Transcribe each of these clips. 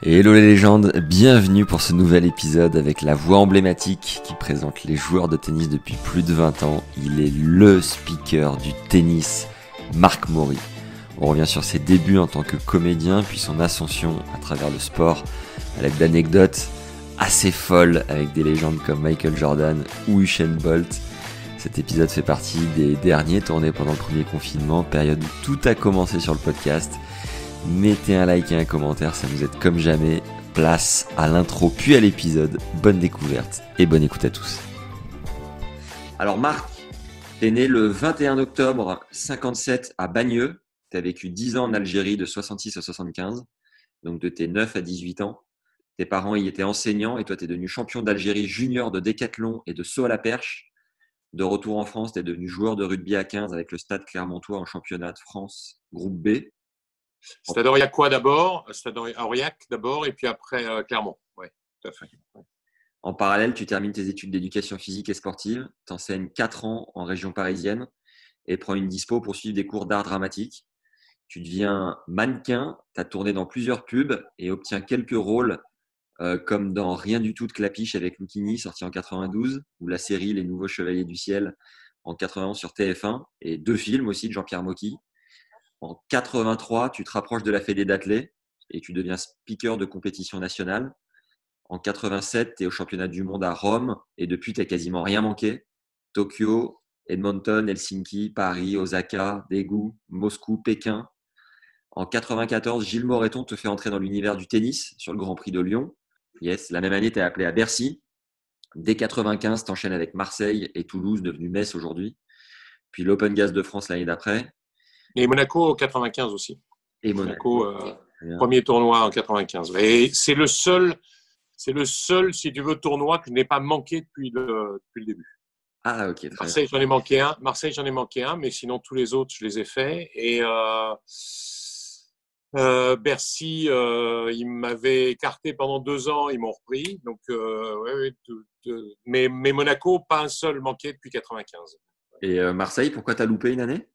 Hello les légendes, bienvenue pour ce nouvel épisode avec la voix emblématique qui présente les joueurs de tennis depuis plus de 20 ans. Il est le speaker du tennis, Marc Maury. On revient sur ses débuts en tant que comédien, puis son ascension à travers le sport, avec d'anecdotes assez folles avec des légendes comme Michael Jordan ou Usain Bolt. Cet épisode fait partie des derniers tournés pendant le premier confinement, période où tout a commencé sur le podcast. Mettez un like et un commentaire, ça nous aide comme jamais. Place à l'intro puis à l'épisode. Bonne découverte et bonne écoute à tous. Alors Marc, t'es né le 21 octobre 57 à Bagneux. T'as vécu 10 ans en Algérie de 66 à 75, donc de tes 9 à 18 ans. Tes parents y étaient enseignants et toi t'es devenu champion d'Algérie junior de décathlon et de saut à la perche. De retour en France, t'es devenu joueur de rugby à 15 avec le Stade Clermontois en championnat de France, groupe B. Stade Aurillac quoi d'abord? Stade Aurillac d'abord et puis après Clermont. Oui, tout à fait. Ouais. En parallèle, tu termines tes études d'éducation physique et sportive, t'enseignes 4 ans en région parisienne et prends une dispo pour suivre des cours d'art dramatique. Tu deviens mannequin, tu as tourné dans plusieurs pubs et obtiens quelques rôles comme dans Rien du tout de Clapiche avec Lucchini, sorti en 92, ou la série Les Nouveaux Chevaliers du Ciel en 91 sur TF1, et 2 films aussi de Jean-Pierre Mocky. En 83, tu te rapproches de la Fédé d'athlée et tu deviens speaker de compétition nationale. En 87, tu es au championnat du monde à Rome et depuis, tu n'as quasiment rien manqué. Tokyo, Edmonton, Helsinki, Paris, Osaka, Daegu, Moscou, Pékin. En 94, Gilles Moreton te fait entrer dans l'univers du tennis sur le Grand Prix de Lyon. Yes, la même année, tu es appelé à Bercy. Dès 95, tu enchaînes avec Marseille et Toulouse, devenu Metz aujourd'hui. Puis l'Open Gas de France l'année d'après. Et Monaco 95 aussi. Et Monaco premier tournoi en 95. Et c'est le seul, si tu veux, tournoi que je n'ai pas manqué depuis le début. Ah, ok, très Marseille, bien. Marseille, j'en ai manqué un, mais sinon tous les autres, je les ai faits. Et Bercy, ils m'avaient écarté pendant 2 ans, ils m'ont repris. Donc, mais Monaco, pas un seul manqué depuis 95. Et Marseille, pourquoi tu as loupé une année?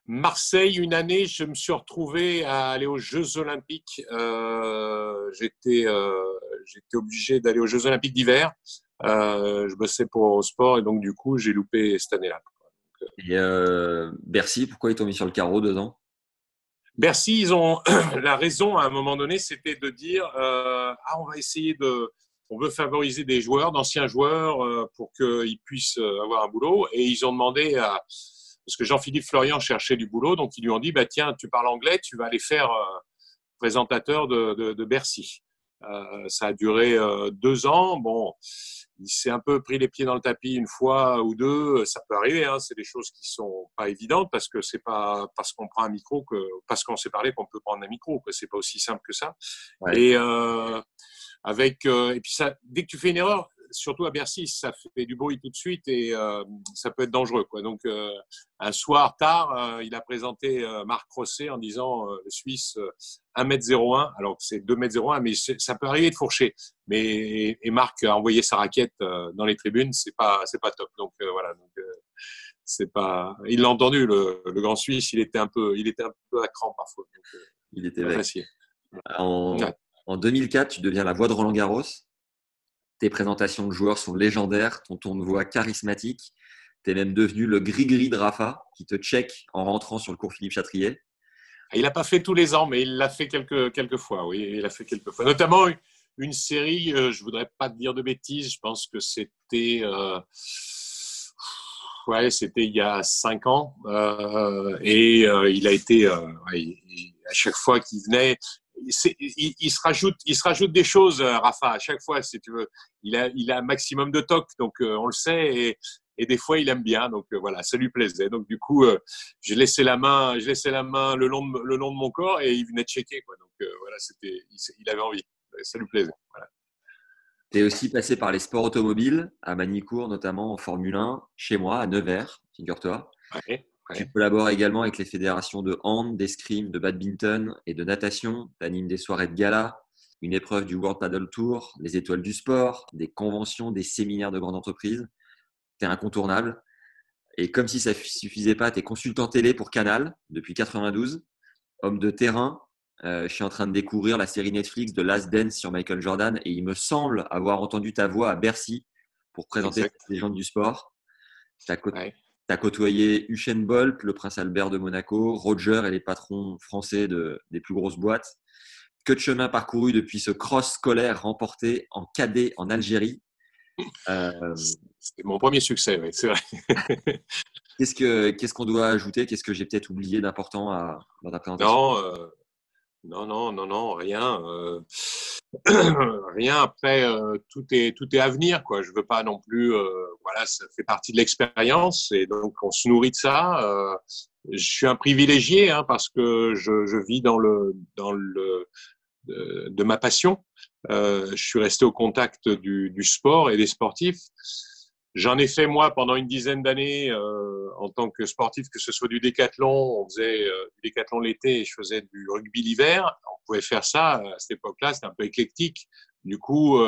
Marseille, une année, je me suis retrouvé à aller aux Jeux Olympiques. J'étais obligé d'aller aux Jeux Olympiques d'hiver. Je bossais pour sport et donc du coup, j'ai loupé cette année-là. Et Bercy, pourquoi ils t'ont mis sur le carreau 2 ans? Bercy, ils ont la raison à un moment donné, c'était de dire on va essayer on veut favoriser des joueurs, d'anciens joueurs, pour qu'ils puissent avoir un boulot. Et ils ont demandé parce que Jean-Philippe Florian cherchait du boulot, donc ils lui ont dit tiens, tu parles anglais, tu vas aller faire présentateur de Bercy. Ça a duré 2 ans. Bon, il s'est un peu pris les pieds dans le tapis une fois ou deux. Ça peut arriver. Hein. C'est des choses qui sont pas évidentes parce que c'est pas parce qu'on prend un micro parce qu'on s'est parlé qu'on peut prendre un micro. C'est pas aussi simple que ça. Ouais. Et et puis ça, dès que tu fais une erreur, surtout à Bercy, ça fait du bruit tout de suite et ça peut être dangereux, quoi. Donc un soir tard, il a présenté Marc Rosset en disant le Suisse 1m01, alors que c'est 2m01, mais ça peut arriver de fourcher. Mais et Marc a envoyé sa raquette dans les tribunes, c'est pas top. Donc voilà. Donc, c'est pas. Il l'a entendu, le grand Suisse, il était un peu à cran parfois. Donc, Il était pas vexé. facile. En 2004, tu deviens la voix de Roland Garros. Tes présentations de joueurs sont légendaires, ton ton de voix charismatique. Tu es même devenu le gris-gris de Rafa qui te check en rentrant sur le cours Philippe Chatrier. Il n'a pas fait tous les ans, mais il l'a fait quelques fois. Oui, il a fait quelques fois. Notamment une série, je ne voudrais pas te dire de bêtises, je pense que c'était c'était il y a 5 ans. Il a été, à chaque fois qu'il venait, il se rajoute des choses, Rafa, à chaque fois, si tu veux. Il a un maximum de toc, donc on le sait, et des fois il aime bien, donc voilà, ça lui plaisait. Donc du coup, j'ai laissé la main le long de mon corps et il venait checker, quoi. Donc voilà, il avait envie, ça lui plaisait. Voilà. Tu es aussi passé par les sports automobiles, à Magny-Cours notamment en Formule 1, chez moi, à Nevers, figure-toi. Ouais. Tu collabores également avec les fédérations de hand, d'escrime, de badminton et de natation. Tu animes des soirées de gala, une épreuve du World Paddle Tour, les étoiles du sport, des conventions, des séminaires de grandes entreprises. Tu es incontournable. Et comme si ça ne suffisait pas, tu es consultant télé pour Canal depuis 92, homme de terrain, Je suis en train de découvrir la série Netflix de Last Dance sur Michael Jordan et il me semble avoir entendu ta voix à Bercy pour présenter Exact. cette légende du sport. Tu Ouais. as côtoyé Usain Bolt, le prince Albert de Monaco, Roger et les patrons français des plus grosses boîtes. Que de chemin parcouru depuis ce cross scolaire remporté en cadet en Algérie. C'est mon premier succès, oui, c'est vrai. Qu'est-ce qu'on doit ajouter? Qu'est-ce que j'ai peut-être oublié d'important dans ta présentation? Non, non, rien. Rien. Après, tout est à venir, quoi. Je veux pas non plus. Voilà, ça fait partie de l'expérience et donc on se nourrit de ça. Je suis un privilégié hein, parce que je vis dans le de ma passion. Je suis resté au contact du sport et des sportifs. J'en ai fait moi pendant une dizaine d'années en tant que sportif, que ce soit du décathlon, on faisait du décathlon l'été et je faisais du rugby l'hiver. On pouvait faire ça à cette époque-là, c'était un peu éclectique. Du coup,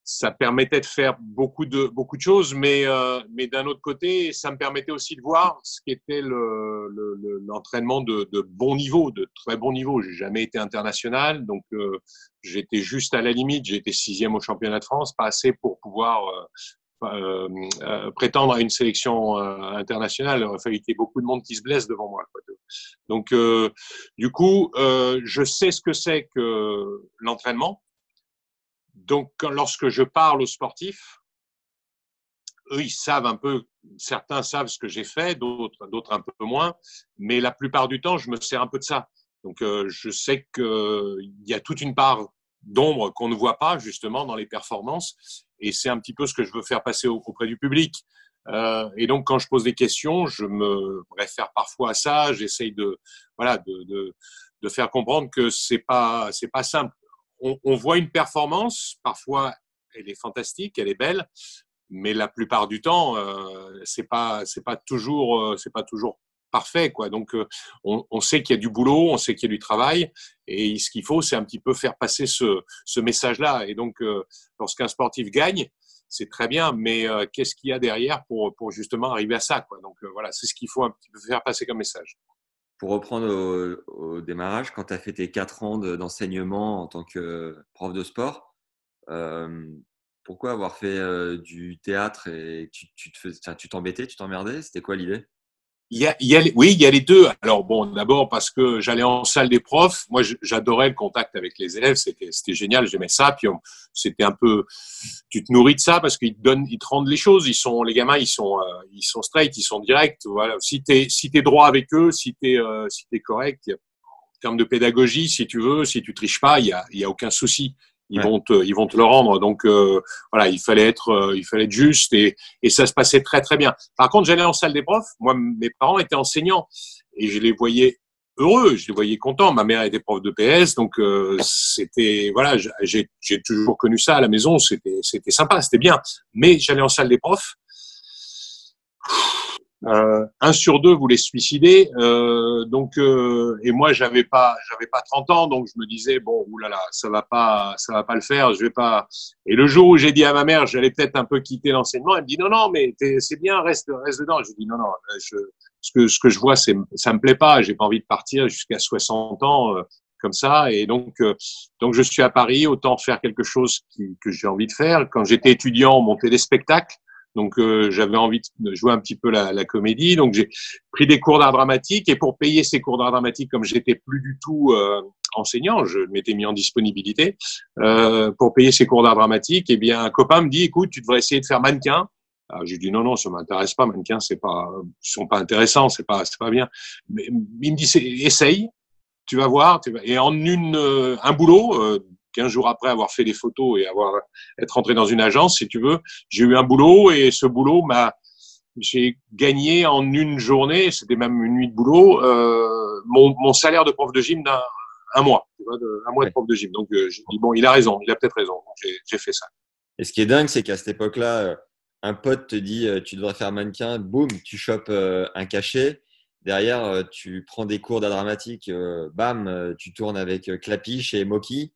ça permettait de faire beaucoup de choses, mais d'un autre côté, ça me permettait aussi de voir ce qu'était l'entraînement de bon niveau, de très bon niveau. J'ai jamais été international, donc j'étais juste à la limite. J'ai été 6e au championnat de France, pas assez pour pouvoir prétendre à une sélection internationale. Il aurait fallu qu'il y ait beaucoup de monde qui se blesse devant moi, quoi. Donc, du coup, je sais ce que c'est que l'entraînement. Donc, lorsque je parle aux sportifs, eux, ils savent un peu, certains savent ce que j'ai fait, d'autres un peu moins, mais la plupart du temps, je me sers un peu de ça. Donc, je sais qu'il y a toute une part d'ombre qu'on ne voit pas, justement, dans les performances, et c'est un petit peu ce que je veux faire passer auprès du public. Et donc, quand je pose des questions, je me réfère parfois à ça, j'essaye voilà, de faire comprendre que c'est pas simple. On voit une performance, parfois elle est fantastique, elle est belle, mais la plupart du temps, c'est pas toujours parfait, quoi. Donc, on sait qu'il y a du boulot, on sait qu'il y a du travail, et ce qu'il faut, c'est un petit peu faire passer ce message-là. Et donc, lorsqu'un sportif gagne, c'est très bien, mais qu'est-ce qu'il y a derrière pour justement arriver à ça, quoi. Donc, voilà, c'est ce qu'il faut un petit peu faire passer comme message. Pour reprendre au démarrage, quand tu as fait tes 4 ans d'enseignement en tant que prof de sport, euh, pourquoi avoir fait du théâtre et tu t'embêtais, tu t'emmerdais? C'était quoi l'idée? Oui, il y a les deux. Alors bon, d'abord parce que j'allais en salle des profs. Moi, j'adorais le contact avec les élèves. C'était génial. J'aimais ça. Puis c'était un peu, tu te nourris de ça parce ils te rendent les choses. Les gamins, ils sont straight, ils sont directs. Voilà. Si t'es droit avec eux, si t'es correct, en termes de pédagogie, si tu veux, si tu triches pas, il y a aucun souci. Ouais. Ils vont te le rendre. Donc voilà, il fallait être juste et ça se passait très très bien. Par contre, j'allais en salle des profs. Moi, mes parents étaient enseignants et je les voyais heureux, je les voyais contents. Ma mère était prof de PS, donc c'était voilà, j'ai toujours connu ça à la maison. C'était sympa, c'était bien. Mais j'allais en salle des profs. Un sur deux voulait se suicider, et moi j'avais pas 30 ans, donc je me disais bon oulala, ça va pas le faire, je vais pas. Et le jour où j'ai dit à ma mère j'allais peut-être un peu quitter l'enseignement, elle me dit non non mais c'est bien, reste dedans. Je dis non non, ce que je vois ça me plaît pas, j'ai pas envie de partir jusqu'à 60 ans comme ça, et donc je suis à Paris, autant faire quelque chose que j'ai envie de faire. Quand j'étais étudiant, on montait des spectacles. Donc j'avais envie de jouer un petit peu la comédie, donc j'ai pris des cours d'art dramatique et pour payer ces cours d'art dramatique, comme j'étais plus du tout enseignant, je m'étais mis en disponibilité pour payer ces cours d'art dramatique. Eh bien, un copain me dit, écoute, tu devrais essayer de faire mannequin. Alors, j'ai dit non non, ça m'intéresse pas, mannequin, ils sont pas intéressants, c'est pas bien. Mais il me dit essaye, tu vas voir, et en un boulot. 15 jours après avoir fait des photos et être rentré dans une agence, si tu veux, j'ai eu un boulot et ce boulot j'ai gagné en une journée, c'était même une nuit de boulot, mon salaire de prof de gym un mois, tu vois, un mois de Ouais. prof de gym. Donc j'ai dit bon, il a raison, il a peut-être raison. Donc j'ai fait ça. Et ce qui est dingue, c'est qu'à cette époque-là, un pote te dit tu devrais faire mannequin, boum, tu chopes un cachet. Derrière, tu prends des cours d'art dramatique, bam, tu tournes avec Clapiche et Moki.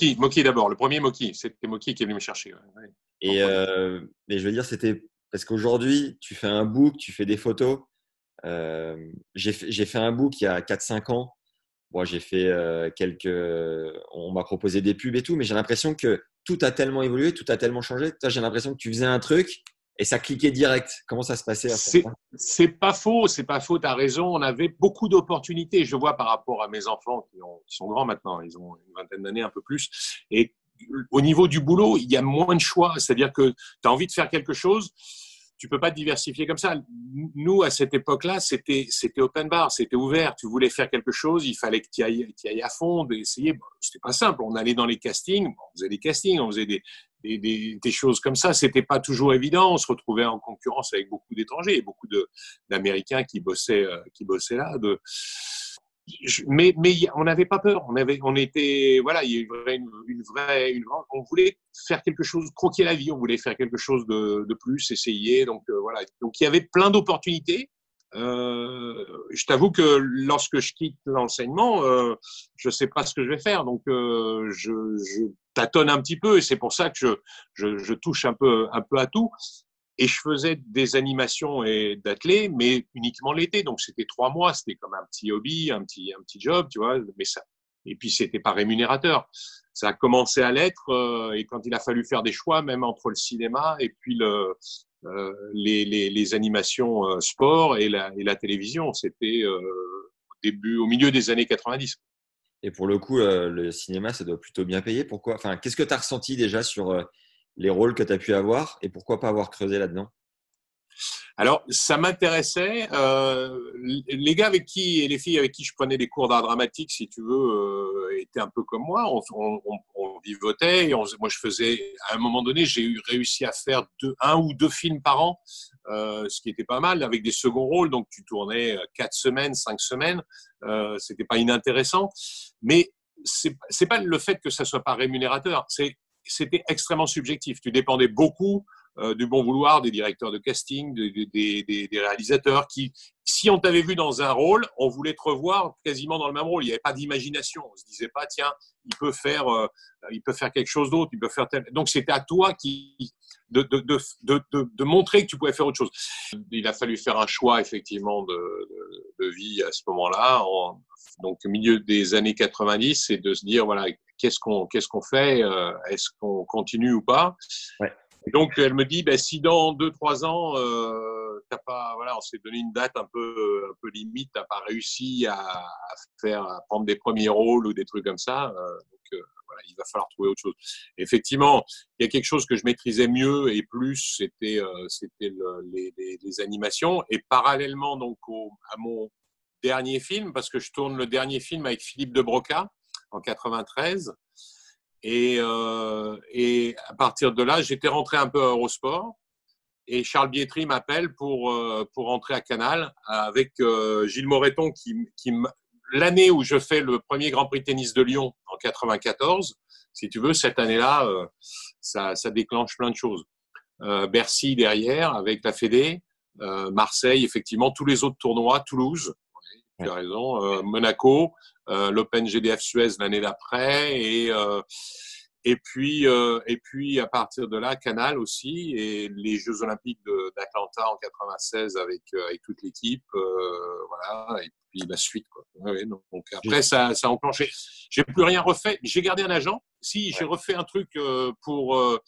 Et, Moki d'abord, le premier Moki, c'était Moki qui est venu me chercher. Ouais, en premier. et je veux dire, c'était parce qu'aujourd'hui, tu fais un book, tu fais des photos. J'ai fait un book il y a 4-5 ans Bon, j'ai fait on m'a proposé des pubs et tout, mais j'ai l'impression que tout a tellement évolué, tout a tellement changé. Toi, j'ai l'impression que tu faisais un truc et ça cliquait direct. Comment ça se passait à ce moment-là? C'est pas faux, c'est pas faux, tu as raison. On avait beaucoup d'opportunités. Je vois par rapport à mes enfants qui sont grands maintenant, ils ont une vingtaine d'années, un peu plus. Et au niveau du boulot, il y a moins de choix. C'est-à-dire que tu as envie de faire quelque chose, tu peux pas te diversifier comme ça. Nous, à cette époque-là, c'était open bar, c'était ouvert. Tu voulais faire quelque chose, il fallait que tu ailles à fond, d'essayer. Bon, c'était pas simple. On allait dans les castings, on faisait des castings, on faisait des choses comme ça. C'était pas toujours évident. On se retrouvait en concurrence avec beaucoup d'étrangers, beaucoup d'Américains qui bossaient là. Mais on n'avait pas peur. On était, voilà, il y a on voulait faire quelque chose, croquer la vie. On voulait faire quelque chose de plus, essayer. Donc voilà. Donc il y avait plein d'opportunités. Je t'avoue que lorsque je quitte l'enseignement, je sais pas ce que je vais faire. Donc je tâtonne un petit peu et c'est pour ça que je touche un peu à tout. Et je faisais des animations et d'athlètes, mais uniquement l'été. Donc, c'était 3 mois. C'était comme un petit hobby, un petit job, tu vois. Mais ça, et puis, c'était pas rémunérateur. Ça a commencé à l'être. Et quand il a fallu faire des choix, même entre le cinéma et puis les animations sport et la télévision, c'était au milieu des années 90. Et pour le coup, le cinéma, ça doit plutôt bien payer. Pourquoi? Enfin, qu'est-ce que tu as ressenti déjà sur les rôles que tu as pu avoir et pourquoi pas avoir creusé là-dedans? Alors, ça m'intéressait. Les gars avec qui et les filles avec qui je prenais des cours d'art dramatique, si tu veux, étaient un peu comme moi. On vivotait. Moi, je faisais. À un moment donné, j'ai réussi à faire un ou deux films par an, ce qui était pas mal, avec des seconds rôles. Donc, tu tournais 4 semaines, 5 semaines. C'était pas inintéressant. Mais c'est pas le fait que ça soit pas rémunérateur. C'était extrêmement subjectif. Tu dépendais beaucoup du bon vouloir des directeurs de casting, des réalisateurs qui, si on t'avait vu dans un rôle, on voulait te revoir quasiment dans le même rôle. Il n'y avait pas d'imagination. On se disait pas, tiens, il peut faire quelque chose d'autre, il peut faire tel. Donc c'était à toi de montrer que tu pouvais faire autre chose. Il a fallu faire un choix effectivement de vie à ce moment-là. Donc au milieu des années 90, c'est de se dire voilà, qu'est-ce qu'on fait, est-ce qu'on continue ou pas. Ouais. Et donc, elle me dit, ben, si dans 2-3 ans, t'as pas, voilà, on s'est donné une date un peu limite, t'as pas réussi à prendre des premiers rôles ou des trucs comme ça, voilà, il va falloir trouver autre chose. Effectivement, il y a quelque chose que je maîtrisais mieux et plus, c'était les animations. Et parallèlement donc à mon dernier film, parce que je tourne le dernier film avec Philippe de Broca en 93. Et à partir de là, j'étais rentré un peu à Eurosport et Charles Bietri m'appelle pour rentrer à Canal avec Gilles Moreton l'année où je fais le premier Grand Prix de tennis de Lyon en 94. Si tu veux, cette année-là, ça déclenche plein de choses. Bercy derrière avec la Fédé, Marseille, effectivement, tous les autres tournois, Toulouse, tu as raison, Monaco, l'Open GDF Suez l'année d'après et puis à partir de là Canal aussi et les Jeux Olympiques d'Atlanta en 96 avec toute l'équipe, voilà, et puis la suite quoi. Ouais, donc après ça a enclenché. J'ai plus rien refait. J'ai gardé un agent. Si j'ai refait un truc au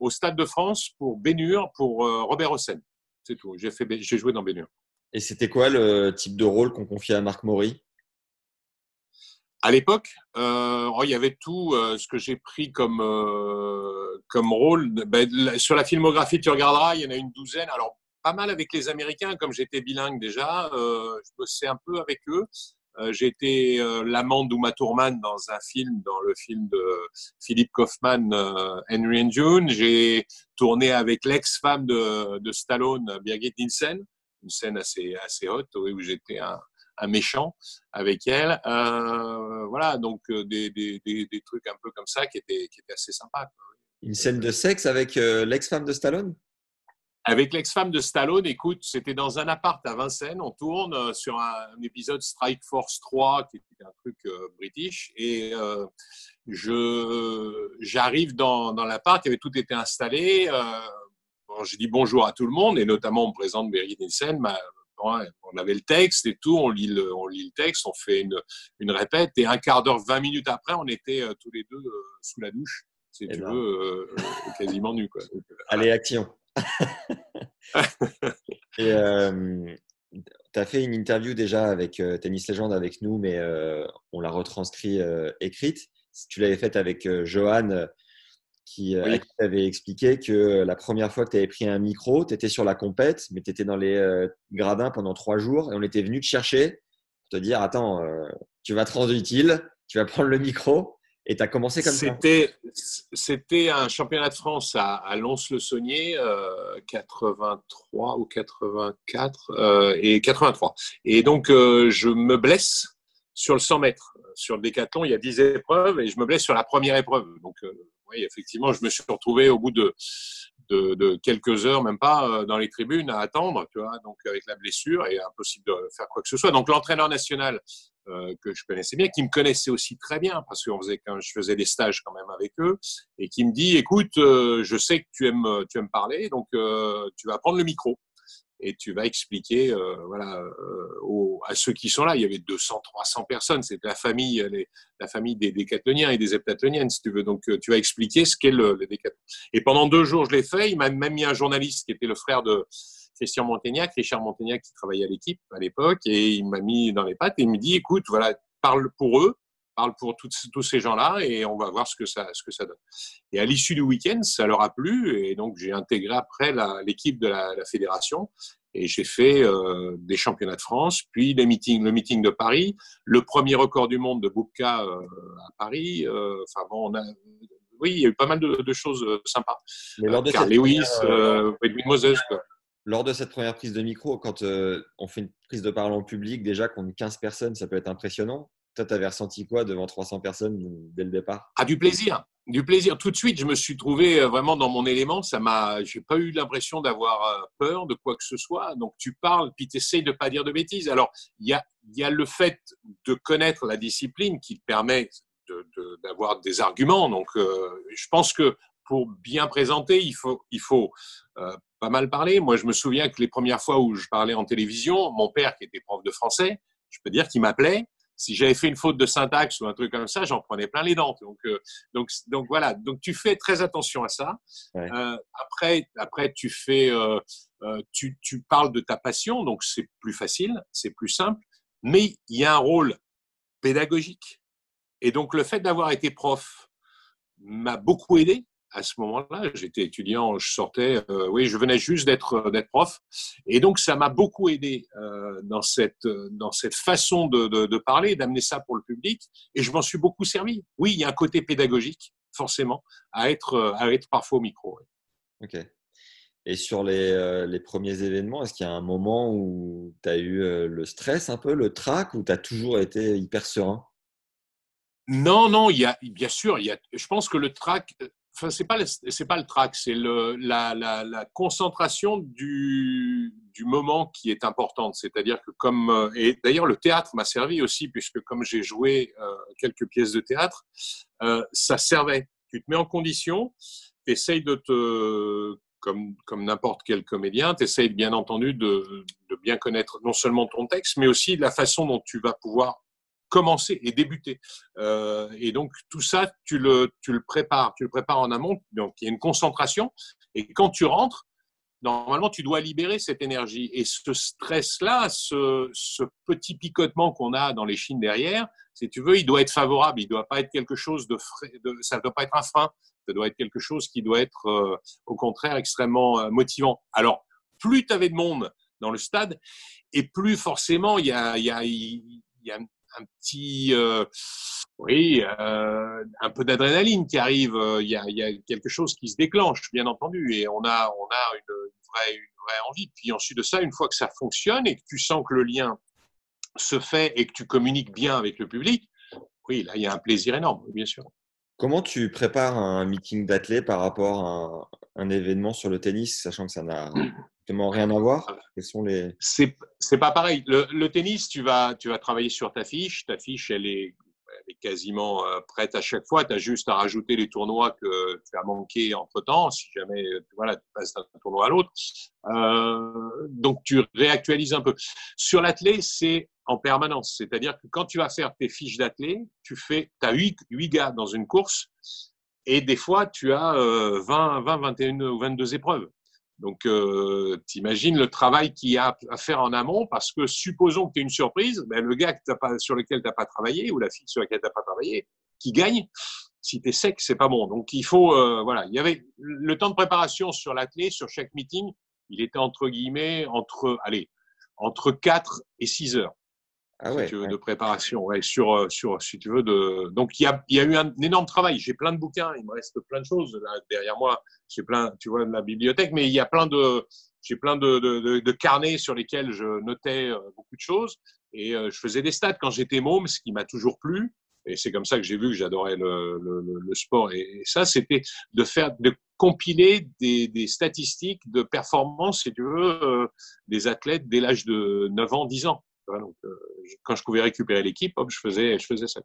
Stade de France pour Bénur pour Robert Hossein. C'est tout. J'ai joué dans Bénur. Et c'était quoi le type de rôle qu'on confiait à Marc Maury? À l'époque, il y avait tout ce que j'ai pris comme rôle. Sur la filmographie, tu regarderas, il y en a une douzaine. Alors, pas mal avec les Américains, comme j'étais bilingue déjà. Je bossais un peu avec eux. J'ai été l'amant d'Uma Thurman dans le film de Philippe Kaufman, Henry and June. J'ai tourné avec l'ex-femme de Stallone, Birgit Nielsen, une scène assez haute où j'étais un méchant avec elle. Voilà, donc des trucs un peu comme ça qui étaient assez sympas. Une scène de sexe avec l'ex-femme de Stallone? Avec l'ex-femme de Stallone, écoute, c'était dans un appart à Vincennes. On tourne sur un épisode Strike Force 3, qui était un truc british. Et j'arrive dans l'appart, il y avait tout été installé. Bon, je dis bonjour à tout le monde, et notamment on me présente Birgit Nielsen, on avait le texte et tout, on lit le texte, on fait une répète et un quart d'heure, 20 minutes après, on était tous les deux sous la douche, si tu Énorme. veux, quasiment nus, quoi. Donc, Allez, action. Et tu as fait une interview déjà avec Tennis Légende avec nous, mais on l'a retranscrit écrite. Tu l'avais faite avec Johan, à oui. qui tu avais expliqué que la première fois que tu avais pris un micro, tu étais sur la compète, mais tu étais dans les gradins pendant 3 jours et on était venu te chercher pour te dire attends, tu vas te rendre utile, tu vas prendre le micro et tu as commencé comme ça. C'était un championnat de France à Lons-le-Saunier, 83 ou 84 et 83. Et donc, je me blesse sur le 100 mètres. Sur le décathlon, il y a 10 épreuves et je me blesse sur la première épreuve. Donc, oui, effectivement, je me suis retrouvé au bout de quelques heures, même pas, dans les tribunes à attendre, tu vois, donc avec la blessure et impossible de faire quoi que ce soit. Donc, l'entraîneur national que je connaissais bien, qui me connaissait aussi très bien, parce que je faisais des stages quand même avec eux, et qui me dit, écoute, je sais que tu aimes parler, donc tu vas prendre le micro et tu vas expliquer à ceux qui sont là. Il y avait 200, 300 personnes, c'était la famille des décathloniens et des heptathloniennes, si tu veux. Donc, tu vas expliquer ce qu'est le décathlon. Et pendant 2 jours, je l'ai fait. Il m'a même mis un journaliste qui était le frère de Christian Montaignac, Richard Montaignac, qui travaillait à l'équipe à l'époque, et il m'a mis dans les pattes et il me dit, écoute, voilà, parle pour eux, parle pour tous ces gens-là et on va voir ce que ça donne. Et à l'issue du week-end, ça leur a plu et donc j'ai intégré après l'équipe de la fédération et j'ai fait des championnats de France, puis le meeting de Paris, le premier record du monde de Bubka à Paris. Enfin bon, oui, il y a eu pas mal de choses sympas. Mais lors de Carl cette Lewis, Edwin Moses, quoi. lors de cette première prise de micro, quand on fait une prise de parole en public, déjà contre 15 personnes, ça peut être impressionnant. Toi, tu avais ressenti quoi devant 300 personnes dès le départ? Ah, du plaisir. Du plaisir. Tout de suite, je me suis trouvé vraiment dans mon élément. J'ai pas eu l'impression d'avoir peur de quoi que ce soit. Donc, tu parles, puis tu essayes de pas dire de bêtises. Alors, il y a le fait de connaître la discipline qui te permet d'avoir des arguments. Donc, je pense que pour bien présenter, il faut pas mal parler. Moi, je me souviens que les premières fois où je parlais en télévision, mon père, qui était prof de français, je peux dire qu'il m'appelait. Si j'avais fait une faute de syntaxe ou un truc comme ça, j'en prenais plein les dents. Donc voilà. Donc tu fais très attention à ça. Ouais. Après tu parles de ta passion, donc c'est plus facile, c'est plus simple. Mais il y a un rôle pédagogique. Et donc le fait d'avoir été prof m'a beaucoup aidé à ce moment-là. J'étais étudiant, je sortais, oui, je venais juste d'être prof. Et donc, ça m'a beaucoup aidé dans cette façon de parler, d'amener ça pour le public. Et je m'en suis beaucoup servi. Oui, il y a un côté pédagogique, forcément, à être parfois au micro. Ok. Et sur les premiers événements, est-ce qu'il y a un moment où tu as eu le stress un peu, le trac, ou tu as toujours été hyper serein? Non, bien sûr, je pense que le trac, enfin, c'est pas le trac, c'est la concentration du moment qui est importante. C'est-à-dire que et d'ailleurs, le théâtre m'a servi aussi, puisque comme j'ai joué quelques pièces de théâtre, ça servait. Tu te mets en condition, tu essayes comme n'importe quel comédien, tu essayes bien entendu de bien connaître non seulement ton texte, mais aussi la façon dont tu vas pouvoir commencer et débuter. Et donc, tout ça, tu le prépares. Tu le prépares en amont. Donc, il y a une concentration. Et quand tu rentres, normalement, tu dois libérer cette énergie. Et ce stress-là, ce petit picotement qu'on a dans l'échine derrière, si tu veux, il doit être favorable. Il ne doit pas être quelque chose ça ne doit pas être un frein. Ça doit être quelque chose qui doit être, au contraire, extrêmement motivant. Alors, plus tu avais de monde dans le stade, et plus forcément, il y a un petit, un peu d'adrénaline qui arrive. Il y a quelque chose qui se déclenche, bien entendu, et on a une vraie envie. Puis ensuite de ça, une fois que ça fonctionne et que tu sens que le lien se fait et que tu communiques bien avec le public, oui, là, il y a un plaisir énorme, bien sûr. Comment tu prépares un meeting d'athlètes par rapport à un événement sur le tennis, sachant que ça n'a absolument rien à voir? Quels sont les… C'est pas pareil. Le tennis, tu vas travailler sur ta fiche. Ta fiche, elle est elle est quasiment prête à chaque fois. Tu as juste à rajouter les tournois que tu as manqués entre-temps, si jamais voilà, tu passes d'un tournoi à l'autre. Donc, tu réactualises un peu. Sur l'athlé, c'est en permanence. C'est-à-dire que quand tu vas faire tes fiches d'athlé, tu as 8 gars dans une course et des fois, tu as 20, 21 ou 22 épreuves. Donc, t'imagines le travail qu'il y a à faire en amont parce que supposons que tu aies une surprise, ben, le gars sur lequel tu n'as pas travaillé ou la fille sur laquelle tu n'as pas travaillé qui gagne, si tu es sec, c'est pas bon. Donc, il faut, voilà, il y avait le temps de préparation sur l'athlé, sur chaque meeting, il était entre guillemets, entre 4 et 6 heures. Ah Si ouais, tu veux, ouais. de préparation, ouais, si tu veux, donc il y a eu un énorme travail. J'ai plein de bouquins, il me reste plein de choses là, derrière moi. J'ai plein, tu vois, de la bibliothèque, mais il y a j'ai plein de carnets sur lesquels je notais beaucoup de choses et je faisais des stats quand j'étais môme, ce qui m'a toujours plu. Et c'est comme ça que j'ai vu que j'adorais le sport. Et ça, c'était de compiler des statistiques de performance, si tu veux, des athlètes dès l'âge de 9 ans, 10 ans. Donc, quand je pouvais récupérer l'équipe, hop, je faisais ça.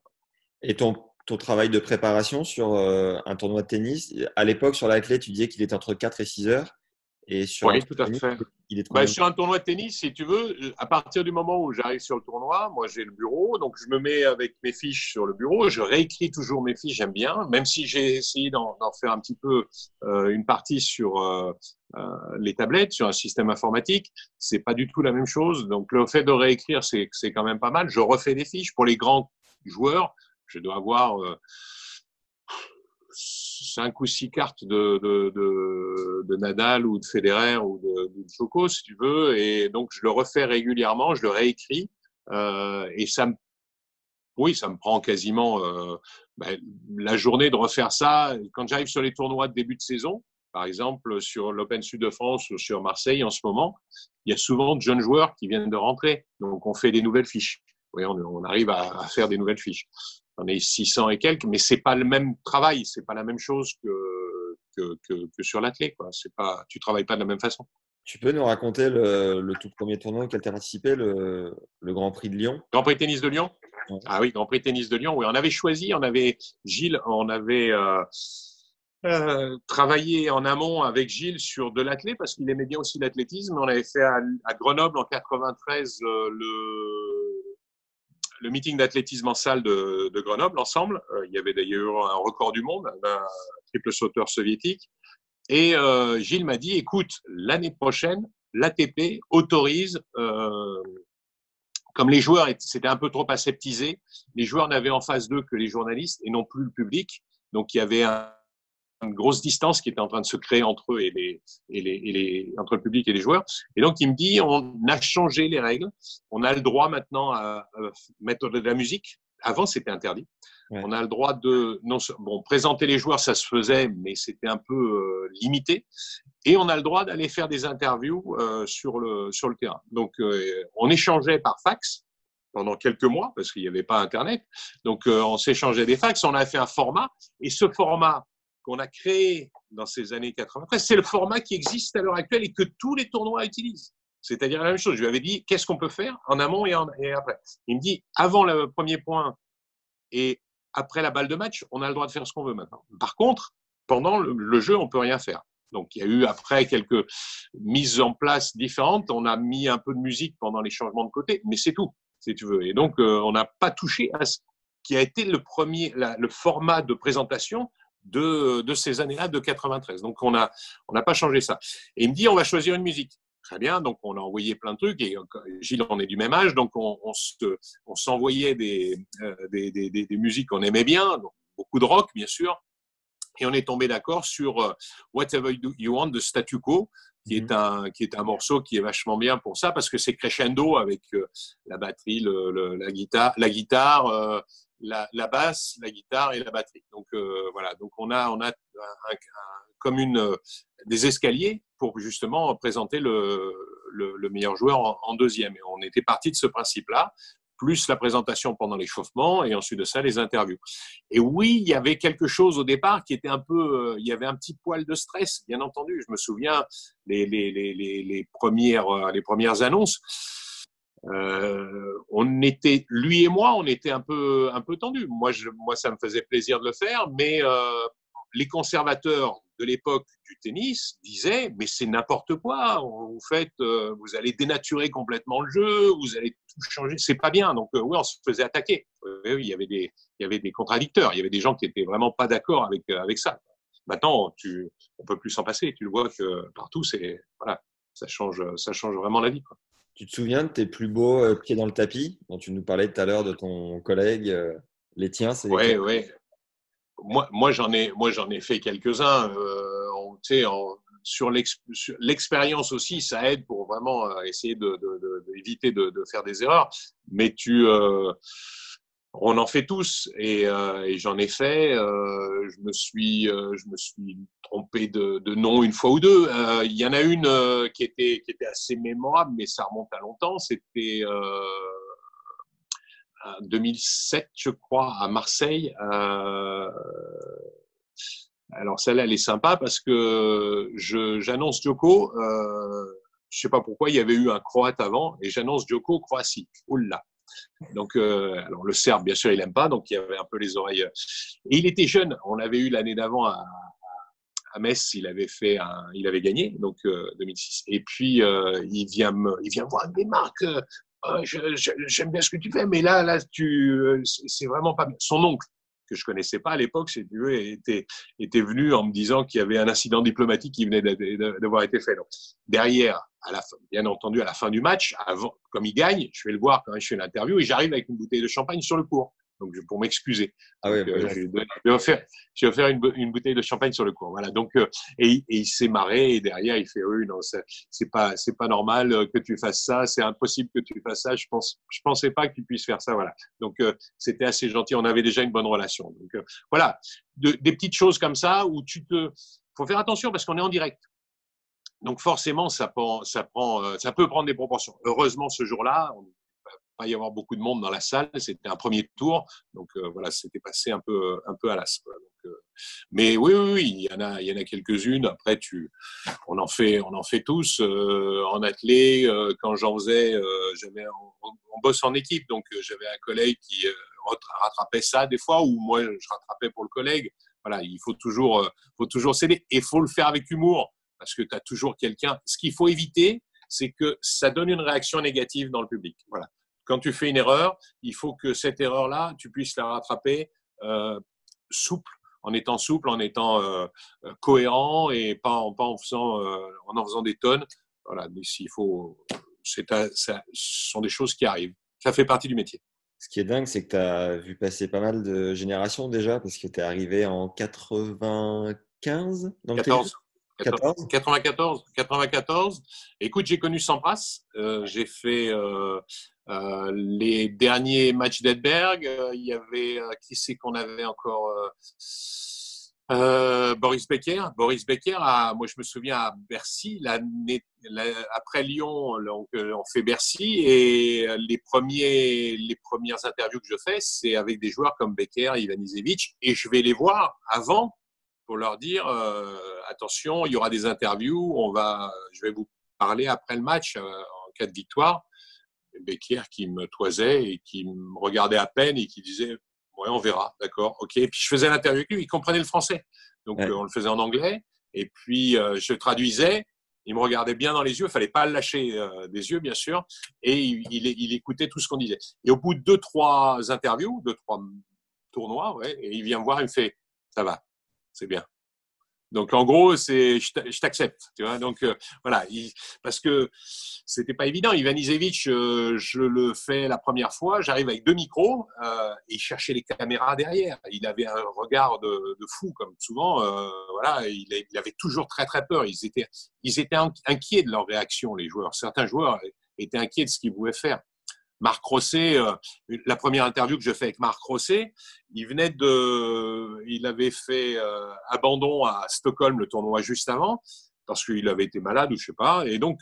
Et ton travail de préparation sur un tournoi de tennis, à l'époque, sur l'athlète, tu disais qu'il était entre 4 et 6 heures. Et sur un Oui, tournoi tout à de tennis, fait. il est de Ben, combien? sur un tournoi de tennis, si tu veux, à partir du moment où j'arrive sur le tournoi, moi j'ai le bureau, donc je me mets avec mes fiches sur le bureau, je réécris toujours mes fiches, j'aime bien, même si j'ai essayé d'en faire un petit peu une partie sur les tablettes, sur un système informatique, c'est pas du tout la même chose. Donc le fait de réécrire, c'est quand même pas mal. Je refais des fiches pour les grands joueurs, je dois avoir 5 ou 6 cartes de Nadal ou de Federer ou de Djoko, si tu veux. Et donc, je le refais régulièrement, je le réécris. Et oui, ça me prend quasiment la journée de refaire ça. Quand j'arrive sur les tournois de début de saison, par exemple sur l'Open Sud de France ou sur Marseille en ce moment, il y a souvent de jeunes joueurs qui viennent de rentrer. Donc, on fait des nouvelles fiches. Oui, on arrive à faire des nouvelles fiches. On est 600 et quelques, mais c'est pas le même travail, c'est pas la même chose que sur l'athlé, quoi. Tu travailles pas de la même façon. Tu peux nous raconter le tout premier tournoi auquel tu as participé, le Grand Prix de Lyon? Grand Prix tennis de Lyon? Ouais. Ah oui, Grand Prix tennis de Lyon. Oui, Gilles, on avait travaillé en amont avec Gilles sur de l'athlé parce qu'il aimait bien aussi l'athlétisme. On avait fait à Grenoble en 93 le meeting d'athlétisme en salle de Grenoble ensemble. Il y avait d'ailleurs un record du monde d'un triple sauteur soviétique. Et Gilles m'a dit, écoute, l'année prochaine, l'ATP autorise, comme les joueurs c'était un peu trop aseptisé, les joueurs n'avaient en face d'eux que les journalistes et non plus le public. Donc il y avait une grosse distance qui était en train de se créer entre eux entre le public et les joueurs. Et donc, il me dit, on a changé les règles. On a le droit maintenant à mettre de la musique. Avant, c'était interdit. Ouais. On a le droit présenter les joueurs, ça se faisait, mais c'était un peu limité. Et on a le droit d'aller faire des interviews sur le terrain. Donc, on échangeait par fax pendant quelques mois parce qu'il n'y avait pas Internet. Donc, on s'échangeait des fax. On a fait un format. Et ce format qu'on a créé dans ces années 93, c'est le format qui existe à l'heure actuelle et que tous les tournois utilisent. C'est-à-dire la même chose. Je lui avais dit, qu'est-ce qu'on peut faire en amont et après? Il me dit, avant le premier point et après la balle de match, on a le droit de faire ce qu'on veut maintenant. Par contre, pendant le jeu, on ne peut rien faire. Donc, il y a eu après quelques mises en place différentes. On a mis un peu de musique pendant les changements de côté, mais c'est tout, si tu veux. Et donc, on n'a pas touché à ce qui a été le format de présentation de ces années-là, de 93. Donc, on n'a pas changé ça. Et il me dit, on va choisir une musique. Très bien, donc on a envoyé plein de trucs, et Gilles, on est du même âge, donc on s'envoyait des musiques qu'on aimait bien, donc beaucoup de rock, bien sûr, et on est tombé d'accord sur Whatever You Want de Statu Quo, qui est un morceau qui est vachement bien pour ça, parce que c'est crescendo avec la batterie, la guitare, la basse, la guitare et la batterie. Donc voilà, donc on a comme des escaliers pour justement présenter le meilleur joueur en deuxième. Et on était parti de ce principe-là, plus la présentation pendant l'échauffement et ensuite de ça, les interviews. Et oui, il y avait quelque chose au départ qui était un peu... il y avait un petit poil de stress, bien entendu. Je me souviens les premières annonces. Lui et moi, on était un peu tendus. Moi, ça me faisait plaisir de le faire, mais les conservateurs de l'époque du tennis disaient mais c'est n'importe quoi, vous allez dénaturer complètement le jeu, vous allez tout changer, c'est pas bien. Donc oui, on se faisait attaquer. Oui, il y avait des contradicteurs, il y avait des gens qui étaient vraiment pas d'accord avec ça. Maintenant, on peut plus s'en passer. Tu le vois que partout, voilà, ça change vraiment la vie, quoi. Tu te souviens de tes plus beaux pieds dans le tapis dont tu nous parlais tout à l'heure de ton collègue, les tiens, c'est lesquels? Ouais. Moi, j'en ai fait quelques-uns. Sur l'expérience aussi, ça aide pour vraiment essayer d'éviter de faire des erreurs. Mais on en fait tous et j'en ai fait. Je me suis trompé de nom une fois ou deux. Il y en a une qui était assez mémorable, mais ça remonte à longtemps. C'était 2007, je crois, à Marseille. Alors celle-là, elle est sympa parce que j'annonce Djoko. Je sais pas pourquoi, il y avait eu un Croate avant et j'annonce Djoko Croatie. Oula. Donc, alors le Serbe, bien sûr, il aime pas, donc il y avait un peu les oreilles. Et il était jeune. On l'avait eu l'année d'avant à Metz. Il avait gagné, donc 2006. Et puis il vient me voir, mais Marc, j'aime bien ce que tu fais, mais là, c'est vraiment pas bien. Son oncle, que je connaissais pas à l'époque, si tu veux, était venu en me disant qu'il y avait un incident diplomatique qui venait d'avoir été fait. Donc, derrière, bien entendu, à la fin du match, comme il gagne, je vais le voir quand je fais l'interview et j'arrive avec une bouteille de champagne sur le cours. Donc, pour m'excuser. Ah ouais, j'ai offert une bouteille de champagne sur le cours. Voilà. Donc, et il s'est marré et derrière, il fait oui, non, c'est pas normal que tu fasses ça. C'est impossible que tu fasses ça. Je pensais pas que tu puisses faire ça. Voilà. Donc, c'était assez gentil. On avait déjà une bonne relation. Donc, voilà. Des petites choses comme ça où faut faire attention parce qu'on est en direct. Donc, forcément, ça peut prendre des proportions. Heureusement, ce jour-là, pas y avoir beaucoup de monde dans la salle, c'était un premier tour, donc voilà, c'était passé un peu à l'as. Mais oui, il y en a quelques-unes. Après, on en fait tous en athlée. Quand j'en faisais, on bosse en équipe, donc j'avais un collègue qui rattrapait ça des fois, ou moi je rattrapais pour le collègue. Voilà, il faut toujours s'aider et il faut le faire avec humour parce que tu as toujours quelqu'un. Ce qu'il faut éviter, c'est que ça donne une réaction négative dans le public. Voilà. Quand tu fais une erreur, il faut que cette erreur-là, tu puisses la rattraper souple, en étant cohérent et pas en faisant des tonnes. Voilà, mais s'il faut, ce sont des choses qui arrivent. Ça fait partie du métier. Ce qui est dingue, c'est que tu as vu passer pas mal de générations déjà, parce que tu es arrivé en 95 dans le tennis. 94. Écoute, j'ai connu Sampras. J'ai fait les derniers matchs d'Edberg. Il y avait qui c'est qu'on avait encore Boris Becker. Moi je me souviens à Bercy, après Lyon, on fait Bercy et les premières interviews que je fais, c'est avec des joueurs comme Becker, Ivanisevic, et je vais les voir avant pour leur dire attention, il y aura des interviews, je vais vous parler après le match en cas de victoire. Becker qui me toisait et qui me regardait à peine et qui disait ouais, on verra, d'accord, ok. Et puis je faisais l'interview avec lui, il comprenait le français, donc on le faisait en anglais. Et puis je traduisais, il me regardait bien dans les yeux, il fallait pas le lâcher des yeux bien sûr, et il écoutait tout ce qu'on disait. Et au bout de 2-3 interviews, 2-3 tournois, ouais, et il vient me voir, il me fait ça va. C'est bien. Donc en gros, je t'accepte, tu vois. Donc voilà, parce que c'était pas évident. Ivanisevic, je le fais la première fois, j'arrive avec 2 micros et il cherchait les caméras derrière. Il avait un regard de fou, comme souvent. Voilà, il avait toujours très très peur. Ils étaient inquiets de leur réaction, les joueurs. Certains joueurs étaient inquiets de ce qu'ils pouvaient faire. Marc Rosset, la première interview que je fais avec Marc Rosset, il avait fait abandon à Stockholm le tournoi juste avant parce qu'il avait été malade ou je sais pas, et donc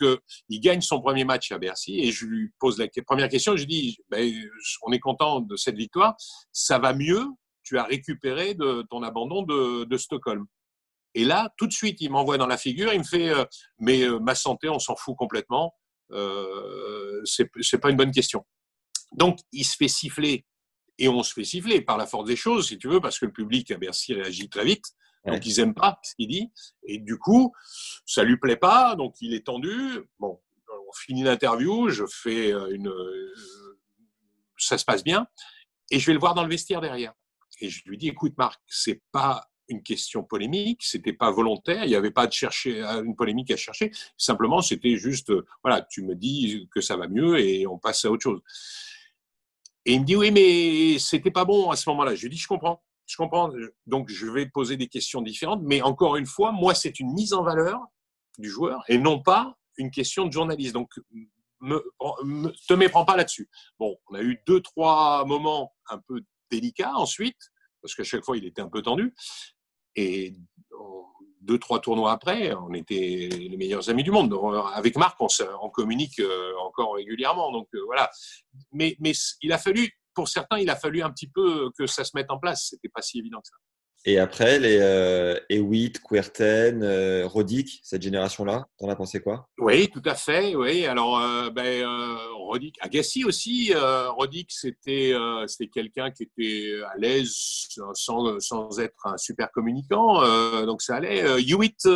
il gagne son premier match à Bercy et je lui pose la première question, je lui dis on est content de cette victoire, ça va mieux, tu as récupéré de ton abandon de Stockholm. Et là, tout de suite, il m'envoie dans la figure, il me fait mais ma santé, on s'en fout complètement. c'est pas une bonne question. Donc, il se fait siffler, et on se fait siffler par la force des choses, si tu veux, parce que le public à Bercy réagit très vite. Donc, ils n'aiment pas ce qu'il dit. Et du coup, ça lui plaît pas. Donc, il est tendu. Bon, on finit l'interview. Ça se passe bien. Et je vais le voir dans le vestiaire derrière. Et je lui dis, écoute, Marc, c'est pas une question polémique. C'était pas volontaire. Il n'y avait pas une polémique à chercher. Simplement, c'était juste, voilà, tu me dis que ça va mieux et on passe à autre chose. Et il me dit, oui, mais c'était pas bon à ce moment-là. Je lui dis, je comprends. Donc, je vais poser des questions différentes. Mais encore une fois, moi, c'est une mise en valeur du joueur et non pas une question de journaliste. Donc, te méprends pas là-dessus. Bon, on a eu 2-3 moments un peu délicats ensuite, parce qu'à chaque fois, il était un peu tendu. Et 2-3 tournois après, on était les meilleurs amis du monde. Avec Marc, on communique encore régulièrement. Donc, voilà. Mais il a fallu, pour certains, il a fallu un petit peu que ça se mette en place. C'était pas si évident que ça. Et après, les Hewitt, Kuerten, Roddick, cette génération-là, t'en as pensé quoi? Oui, tout à fait. Oui, alors Roddick, Agassi aussi. Roddick, c'était quelqu'un qui était à l'aise sans être un super communicant. Donc ça allait. Hewitt,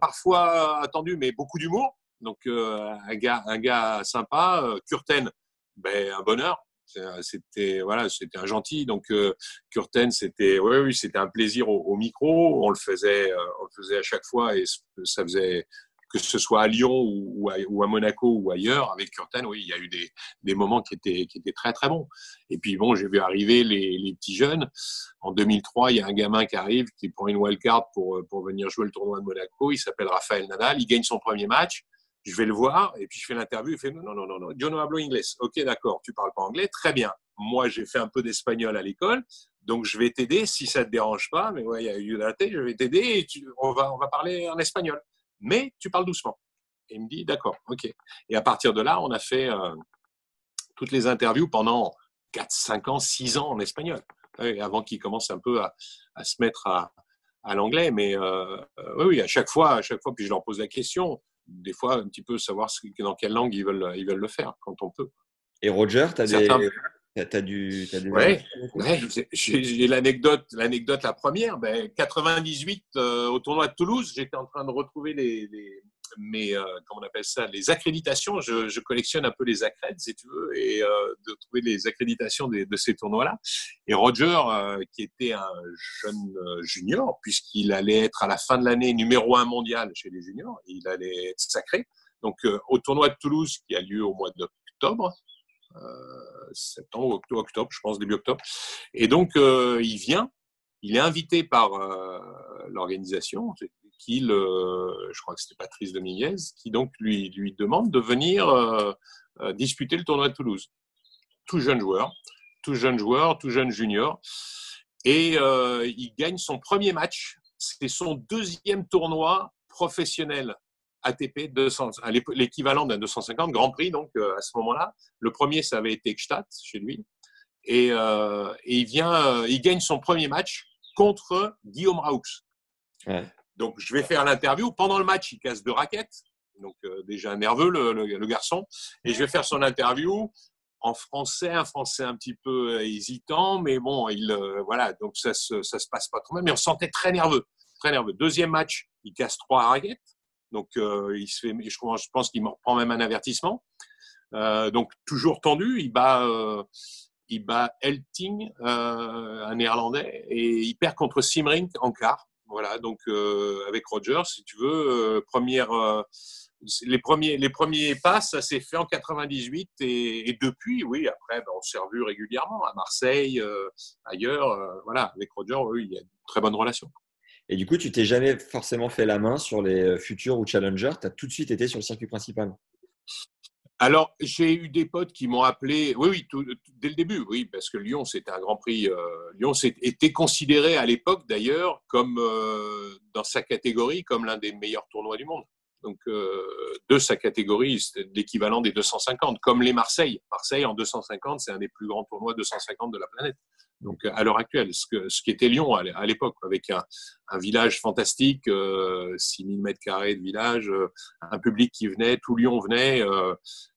parfois attendu, mais beaucoup d'humour. Donc un gars sympa. Kuerten, un bonheur. C'était un gentil. Donc Kuerten, c'était un plaisir au micro. On le faisait à chaque fois et ça faisait, que ce soit à Lyon ou à Monaco ou ailleurs, avec Kuerten, oui, il y a eu des moments qui étaient très très bons. Et puis bon, j'ai vu arriver les petits jeunes. En 2003, il y a un gamin qui arrive, qui prend une wildcard pour venir jouer le tournoi de Monaco. Il s'appelle Rafael Nadal. Il gagne son premier match. Je vais le voir et puis je fais l'interview. Il fait non, yo no hablo inglés. Ok, d'accord, tu parles pas anglais, très bien. Moi, j'ai fait un peu d'espagnol à l'école, donc je vais t'aider si ça te dérange pas. Mais ouais, il y a eu la tête, je vais t'aider et on va parler en espagnol. Mais tu parles doucement. Et il me dit d'accord, ok. Et à partir de là, on a fait toutes les interviews pendant 4, 5 ans, 6 ans en espagnol, avant qu'il commence un peu à se mettre à l'anglais. Mais oui, à chaque fois, puis je leur pose la question. Des fois, un petit peu savoir dans quelle langue ils veulent le faire quand on peut. Et Roger, t'as Ouais, j'ai l'anecdote la première. 98 au tournoi de Toulouse, j'étais en train de retrouver comment on appelle ça, les accréditations. Je collectionne un peu les accrèdes, si tu veux, et de trouver les accréditations de ces tournois-là. Et Roger, qui était un jeune junior, puisqu'il allait être à la fin de l'année numéro 1 mondial chez les juniors, il allait être sacré. Donc, au tournoi de Toulouse, qui a lieu au mois d'octobre, septembre, octobre, je pense, début octobre. Et donc, il est invité par l'organisation, je crois que c'était Patrice Dominguez, qui donc lui demande de venir disputer le tournoi de Toulouse. Tout jeune joueur, tout jeune junior. Et il gagne son premier match. C'est son deuxième tournoi professionnel ATP 200, l'équivalent d'un 250 Grand Prix, donc à ce moment-là. Le premier, ça avait été Gstaad, chez lui. Et il gagne son premier match contre Guillaume Raoux. Ouais. Donc, je vais faire l'interview. Pendant le match, il casse 2 raquettes. Donc, déjà nerveux, le garçon. Et je vais faire son interview en français, un français un petit peu hésitant. Mais bon, voilà. Donc, ça se passe pas trop mal. Mais on se sentait très nerveux. Très nerveux. Deuxième match, il casse 3 raquettes. Donc, il se fait, je pense qu'il me reprend même un avertissement. Donc, toujours tendu. Il bat Elting, un Néerlandais. Et il perd contre Simrink en quart. Voilà, donc avec Roger, si tu veux, les premiers pas, ça s'est fait en 98 et depuis, oui, après, on s'est revus régulièrement à Marseille, ailleurs, voilà, avec Roger, oui, il y a une très bonne relation. Et du coup, tu t'es jamais forcément fait la main sur les futurs ou challengers, tu as tout de suite été sur le circuit principal? Alors, j'ai eu des potes qui m'ont appelé, oui, dès le début, oui, parce que Lyon, c'était un Grand Prix. Lyon était considéré à l'époque, d'ailleurs, comme dans sa catégorie, comme l'un des meilleurs tournois du monde. donc de sa catégorie, c'est l'équivalent des 250, comme les Marseille. Marseille en 250, c'est un des plus grands tournois 250 de la planète. Donc à l'heure actuelle, ce qui était Lyon à l'époque, avec un village fantastique, 6000 mètres carrés de village, un public qui venait, tout Lyon venait,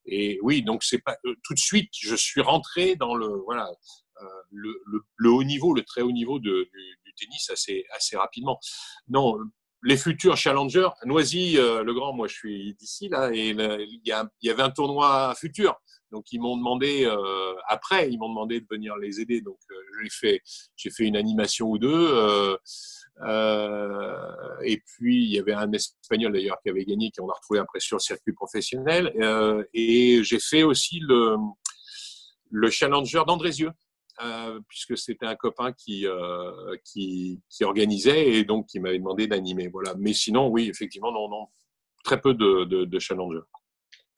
et oui, donc c'est pas tout de suite, je suis rentré dans le haut niveau, le très haut niveau du tennis assez rapidement. Non, les futurs challengers, Noisy-le-Grand, moi je suis d'ici là, et il y avait un tournoi futur. Donc ils m'ont demandé après, ils m'ont demandé de venir les aider. Donc j'ai fait une animation ou deux. Et puis il y avait un Espagnol d'ailleurs qui avait gagné, qu'on a retrouvé après sur le circuit professionnel. Et j'ai fait aussi le challenger d'Andrézieux. Puisque c'était un copain qui organisait et donc qui m'avait demandé d'animer. Voilà. Mais sinon, oui, effectivement, non, très peu de challengers.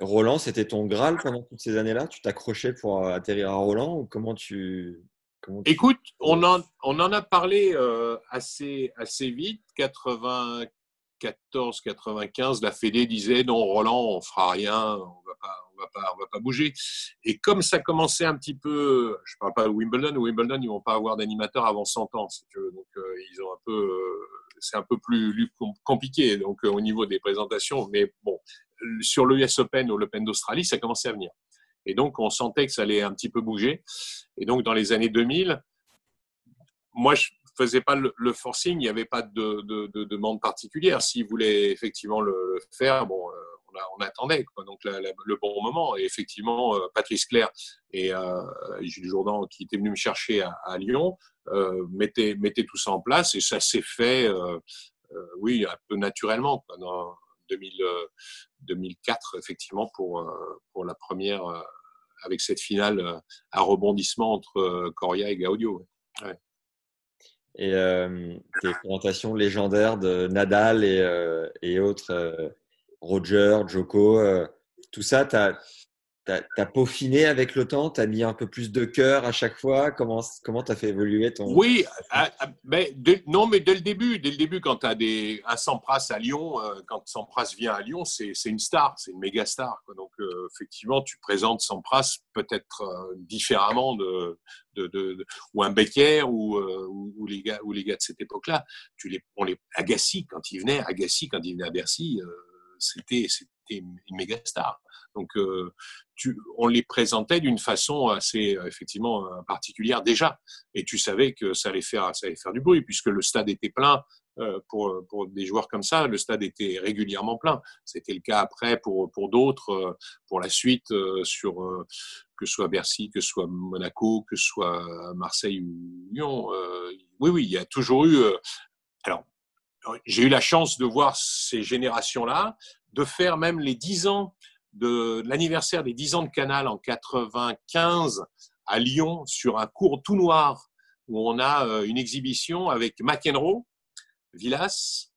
Roland, c'était ton Graal pendant toutes ces années-là? Tu t'accrochais pour atterrir à Roland ou Écoute, on en a parlé assez vite. 94, 95, la Fédé disait non, Roland, on fera rien, on va pas bouger. Et comme ça commençait un petit peu, je parle pas de Wimbledon, ils vont pas avoir d'animateur avant 100 ans, si tu veux. Donc ils ont c'est un peu plus compliqué. Donc au niveau des présentations, mais bon, sur l'US Open ou l'Open d'Australie, ça commençait à venir. Et donc on sentait que ça allait un petit peu bouger. Et donc dans les années 2000, moi je faisais pas le forcing, il n'y avait pas de demande particulière. S'ils voulaient effectivement le faire, bon, on attendait, quoi. Donc le bon moment. Et effectivement, Patrice Clerc et Gilles Jourdan, qui étaient venus me chercher à Lyon, mettaient tout ça en place, et ça s'est fait, oui, un peu naturellement, quoi, dans 2004, effectivement, pour la première, avec cette finale à rebondissement entre Coria et Gaudio. Ouais. Et tes présentations légendaires de Nadal et autres, Roger, Djoko, tout ça, t'as peaufiné avec le temps? T'as mis un peu plus de cœur à chaque fois? Comment t'as fait évoluer ton… Oui, mais non, mais dès le début, quand tu as un Sampras à Lyon, quand Sampras vient à Lyon, c'est une star, c'est une méga star, quoi. Donc, effectivement, tu présentes Sampras peut-être différemment ou un Becker ou les gars de cette époque-là. Agassi, quand il venait à Bercy, c'était une méga star. Donc, on les présentait d'une façon assez effectivement particulière déjà, et tu savais que ça allait faire du bruit, puisque le stade était plein. Pour des joueurs comme ça, le stade était régulièrement plein. C'était le cas après pour d'autres, pour la suite, que ce soit Bercy, que ce soit Monaco, que ce soit Marseille ou Lyon. Oui, il y a toujours eu… alors, j'ai eu la chance de voir ces générations-là, de faire même les 10 ans de l'anniversaire des 10 ans de Canal en 95 à Lyon, sur un court tout noir où on a une exhibition avec McEnroe, Villas,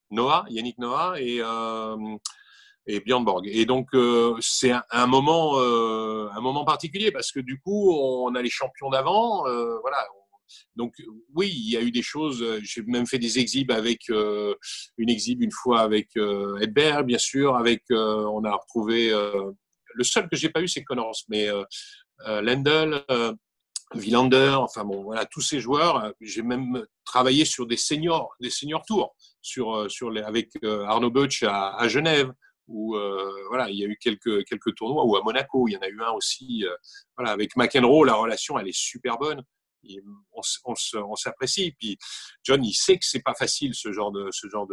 Yannick Noah et Björn Borg. Et donc c'est un moment particulier, parce que du coup on a les champions d'avant, voilà. Donc oui, il y a eu des choses. J'ai même fait des exhibs avec une fois avec Edberg, bien sûr. On a retrouvé le seul que j'ai pas eu, c'est Connors, mais Lendl, Wilander, enfin bon, voilà, tous ces joueurs. J'ai même travaillé sur des senior tours avec Arnaud Butch à Genève, où voilà, il y a eu quelques tournois, ou à Monaco, il y en a eu un aussi. Voilà, avec McEnroe, la relation elle est super bonne. On s'apprécie. Puis John, il sait que c'est pas facile ce genre de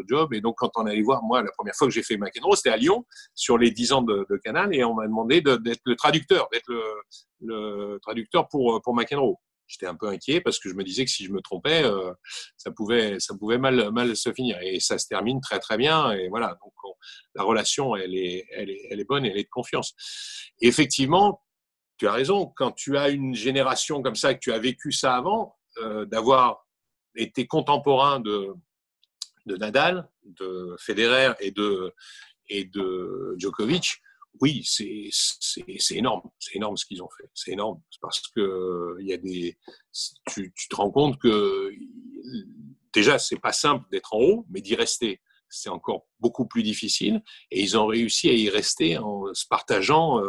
job. Et donc, quand on allait voir, moi, la première fois que j'ai fait McEnroe, c'était à Lyon, sur les 10 ans de Canal, et on m'a demandé d'être le traducteur, le traducteur pour McEnroe. J'étais un peu inquiet, parce que je me disais que si je me trompais, ça pouvait mal se finir. Et ça se termine très très bien. Et voilà. Donc la relation, elle est bonne, et elle est de confiance. Et effectivement, tu as raison, quand tu as une génération comme ça, que tu as vécu ça avant, d'avoir été contemporain de Nadal, de Federer et de Djokovic, oui, c'est énorme. C'est énorme ce qu'ils ont fait. C'est énorme. Parce que tu te rends compte que déjà, c'est pas simple d'être en haut, mais d'y rester. c'est encore beaucoup plus difficile. Et ils ont réussi à y rester en se partageant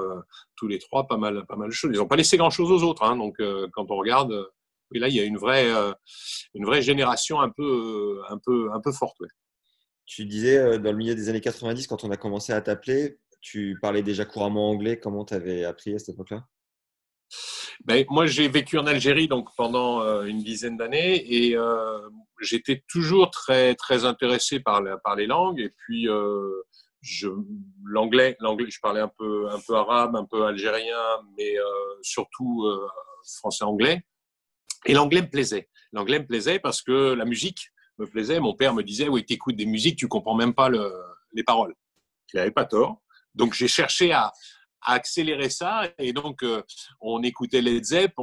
tous les trois pas mal de choses. Ils n'ont pas laissé grand-chose aux autres. Hein. Donc, quand on regarde, et là, il y a une vraie génération un peu forte. Ouais. Tu disais, dans le milieu des années 90, quand on a commencé à t'appeler, tu parlais déjà couramment anglais. Comment tu avais appris à cette époque-là? Ben, moi, j'ai vécu en Algérie donc pendant une dizaine d'années et j'étais toujours très très intéressé par les langues et puis l'anglais, je parlais un peu arabe, un peu algérien, mais surtout français-anglais. Et l'anglais me plaisait. L'anglais me plaisait parce que la musique me plaisait. Mon père me disait oui, t'écoutes des musiques, tu comprends même pas les paroles. Il n'avait pas tort. Donc j'ai cherché à accélérer ça et donc on écoutait Led Zepp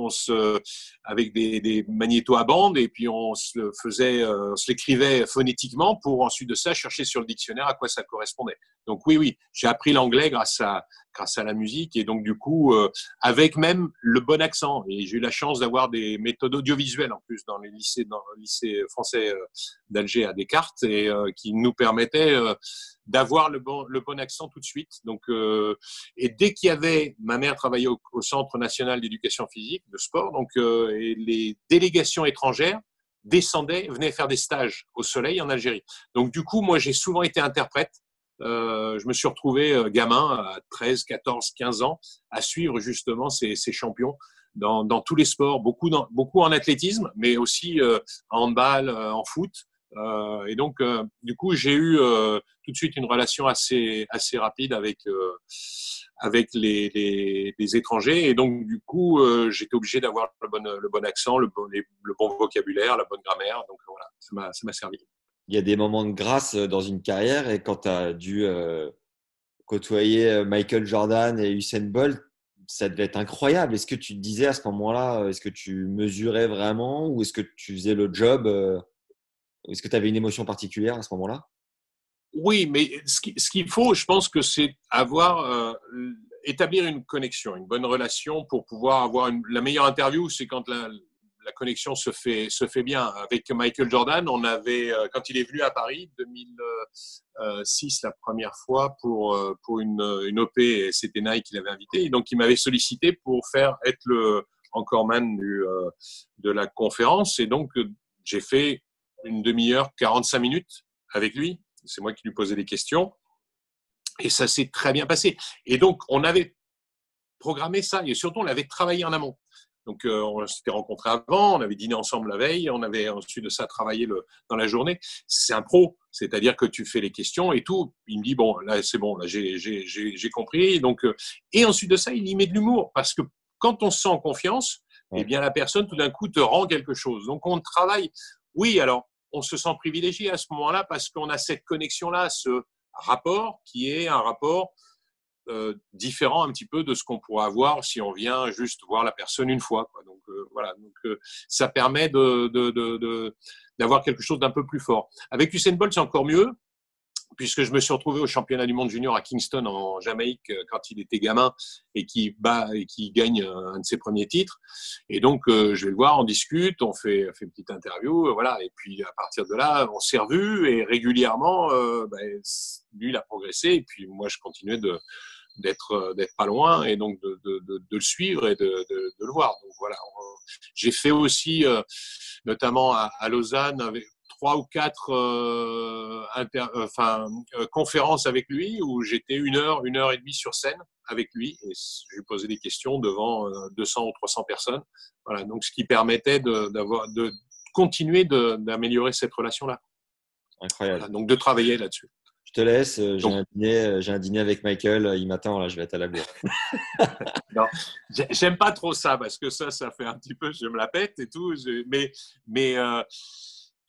avec des magnétos à bande et puis on se l'écrivait phonétiquement pour ensuite de ça chercher sur le dictionnaire à quoi ça correspondait. Donc oui, j'ai appris l'anglais grâce à la musique et donc du coup avec même le bon accent et j'ai eu la chance d'avoir des méthodes audiovisuelles en plus dans le lycée français d'Alger à Descartes et qui nous permettaient d'avoir le bon accent tout de suite. Donc, et dès qu'il y avait, ma mère travaillait au Centre national d'éducation physique, de sport, donc et les délégations étrangères venaient faire des stages au Soleil en Algérie. Donc du coup, moi j'ai souvent été interprète. Je me suis retrouvé gamin à 13, 14, 15 ans à suivre justement ces champions dans tous les sports, beaucoup en athlétisme, mais aussi en handball, en foot. Et donc, du coup, j'ai eu tout de suite une relation assez rapide avec les étrangers. Et donc, du coup, j'étais obligé d'avoir le bon accent, le bon vocabulaire, la bonne grammaire. Donc, voilà, ça m'a servi. Il y a des moments de grâce dans une carrière et quand tu as dû côtoyer Michael Jordan et Usain Bolt, ça devait être incroyable. Est-ce que tu te disais à ce moment-là, est-ce que tu mesurais vraiment ou est-ce que tu faisais le job est-ce que tu avais une émotion particulière à ce moment-là? Oui, mais ce qu'il faut, je pense que c'est établir une connexion, une bonne relation pour pouvoir avoir la meilleure interview, c'est quand la connexion se fait bien. Avec Michael Jordan, on avait, quand il est venu à Paris, 2006, la première fois, pour une OP, et c'était Nike qui l'avait invité, et donc il m'avait sollicité pour être le anchorman de la conférence, et donc j'ai fait une demi-heure, 45 minutes avec lui. C'est moi qui lui posais des questions. Et ça s'est très bien passé. Et donc, on avait programmé ça et surtout, on l'avait travaillé en amont. Donc, on s'était rencontrés avant, on avait dîné ensemble la veille, on avait ensuite de ça travaillé dans la journée. C'est un pro, c'est-à-dire que tu fais les questions et tout. Il me dit, bon, là, c'est bon, là, j'ai compris. Donc, et ensuite de ça, il y met de l'humour parce que quand on se sent en confiance, eh bien, la personne, tout d'un coup, te rend quelque chose. Donc, on travaille. Oui, alors, on se sent privilégié à ce moment-là parce qu'on a cette connexion-là, ce rapport qui est un rapport différent un petit peu de ce qu'on pourrait avoir si on vient juste voir la personne une fois, quoi. Donc voilà, ça permet d'avoir quelque chose d'un peu plus fort. Avec Usain Bolt, c'est encore mieux puisque je me suis retrouvé au championnat du monde junior à Kingston en Jamaïque quand il était gamin et qui gagne un de ses premiers titres. Et donc, je vais le voir, on discute, on fait une petite interview, voilà. Et puis, à partir de là, on s'est revus et régulièrement, lui, il a progressé. Et puis, moi, je continuais d'être pas loin et donc de le suivre et de le voir. Donc, voilà. J'ai fait aussi, notamment à Lausanne, avec 3 ou 4 conférences avec lui où j'étais une heure et demie sur scène avec lui et je lui posais des questions devant 200 ou 300 personnes. Voilà, donc ce qui permettait de continuer d'améliorer cette relation-là. Incroyable. Voilà, donc de travailler là-dessus. Je te laisse, j'ai un dîner avec Michael, il m'attend, là, je vais être à la bourre. Non, j'aime pas trop ça parce que ça fait un petit peu, je me la pète et tout, mais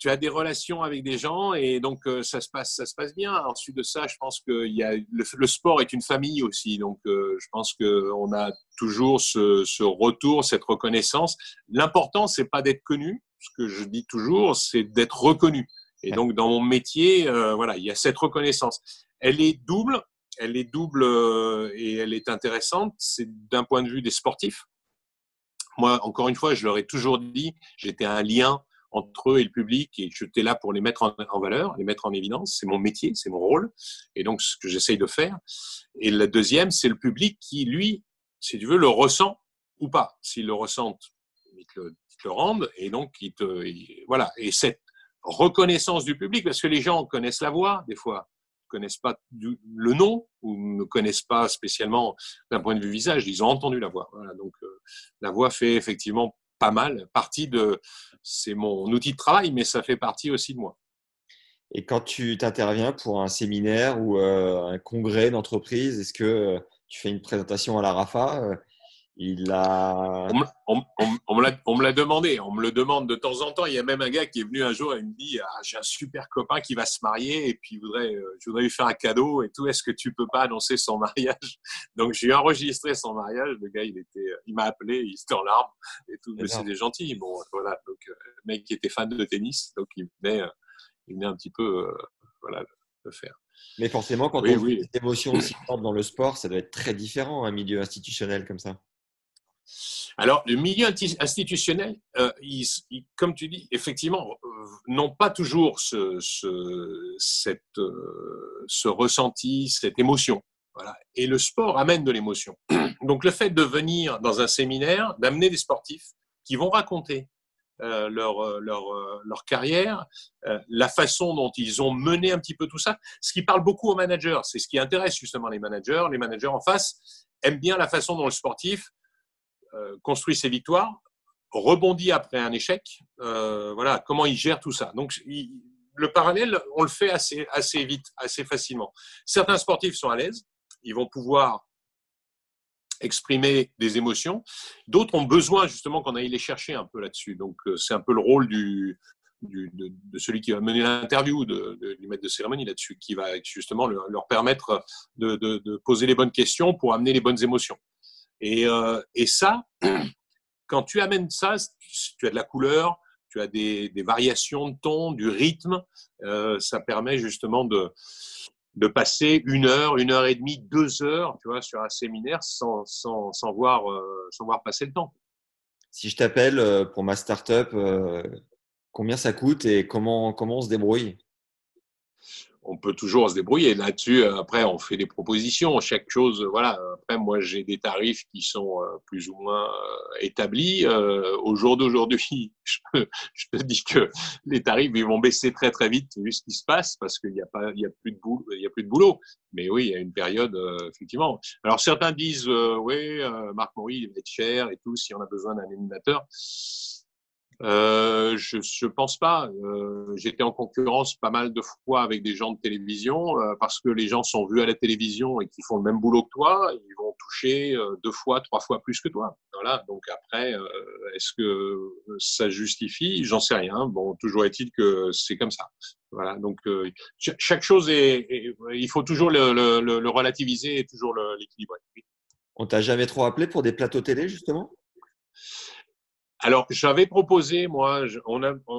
tu as des relations avec des gens et donc ça se passe bien. Ensuite de ça, je pense que le sport est une famille aussi. Donc je pense qu'on a toujours ce retour, cette reconnaissance. L'important, c'est pas d'être connu. Ce que je dis toujours, c'est d'être reconnu. Et donc dans mon métier, voilà, il y a cette reconnaissance. Elle est double et elle est intéressante. C'est d'un point de vue des sportifs. Moi, encore une fois, je leur ai toujours dit, j'étais un lien entre eux et le public, et j'étais là pour les mettre en valeur, les mettre en évidence. C'est mon métier, c'est mon rôle, et donc ce que j'essaye de faire. Et le deuxième, c'est le public qui, lui, si tu veux, le ressent ou pas. S'il le ressentent, ils te le rendent, et donc voilà. Et cette reconnaissance du public, parce que les gens connaissent la voix, des fois, ne connaissent pas le nom, ou ne connaissent pas spécialement d'un point de vue visage, ils ont entendu la voix. Voilà, donc la voix fait effectivement pas mal partie c'est mon outil de travail, mais ça fait partie aussi de moi. Et quand tu t'interviens pour un séminaire ou un congrès d'entreprise, est-ce que tu fais une présentation à la RAFA? On me l'a demandé, on me le demande de temps en temps. Il y a même un gars qui est venu un jour et il me dit j'ai un super copain qui va se marier et puis je voudrais lui faire un cadeau et tout. Est-ce que tu peux pas annoncer son mariage? Donc j'ai enregistré son mariage. Le gars il m'a appelé, il était en larmes et tout. Mais c'était gentil. Bon voilà, donc le mec qui était fan de tennis, donc il venait un petit peu voilà le faire. Mais forcément, quand on vit des émotions aussi fortes dans le sport, ça doit être très différent, un milieu institutionnel comme ça. Alors, le milieu institutionnel, comme tu dis, effectivement, n'ont pas toujours ce ressenti, cette émotion. Voilà. Et le sport amène de l'émotion. Donc, le fait de venir dans un séminaire, d'amener des sportifs qui vont raconter leur carrière, la façon dont ils ont mené un petit peu tout ça, ce qui parle beaucoup aux managers, c'est ce qui intéresse justement les managers. Les managers en face aiment bien la façon dont le sportif construit ses victoires, rebondit après un échec, voilà, comment il gère tout ça. Donc, le parallèle, on le fait assez vite, assez facilement. Certains sportifs sont à l'aise, ils vont pouvoir exprimer des émotions. D'autres ont besoin justement qu'on aille les chercher un peu là-dessus. Donc, c'est un peu le rôle de celui qui va mener l'interview, du maître de cérémonie là-dessus, qui va justement leur permettre de poser les bonnes questions pour amener les bonnes émotions. Et ça, quand tu amènes ça, tu as de la couleur, tu as des variations de ton, du rythme, ça permet justement de passer 1 heure, 1 heure et demie, 2 heures, tu vois, sur un séminaire sans voir passer le temps. Si je t'appelle pour ma start-up, combien ça coûte et comment on se débrouille? On peut toujours se débrouiller là-dessus. Après, on fait des propositions. Chaque chose, voilà. Après, moi, j'ai des tarifs qui sont plus ou moins établis. Au jour d'aujourd'hui, je te dis que les tarifs ils vont baisser très très vite vu ce qui se passe parce qu'il y a plus de boulot. Mais oui, il y a une période effectivement. Alors certains disent oui, Marc Maury, il va être cher et tout si on a besoin d'un animateur. Je pense pas. J'étais en concurrence pas mal de fois avec des gens de télévision parce que les gens sont vus à la télévision et qui font le même boulot que toi, ils vont toucher 2 fois, 3 fois plus que toi. Voilà. Donc après, est-ce que ça justifie? J'en sais rien. Bon, toujours est-il que c'est comme ça. Voilà. Donc chaque chose il faut toujours le relativiser et toujours l'équilibrer. On t'a jamais trop appelé pour des plateaux télé justement? Alors, j'avais proposé, moi,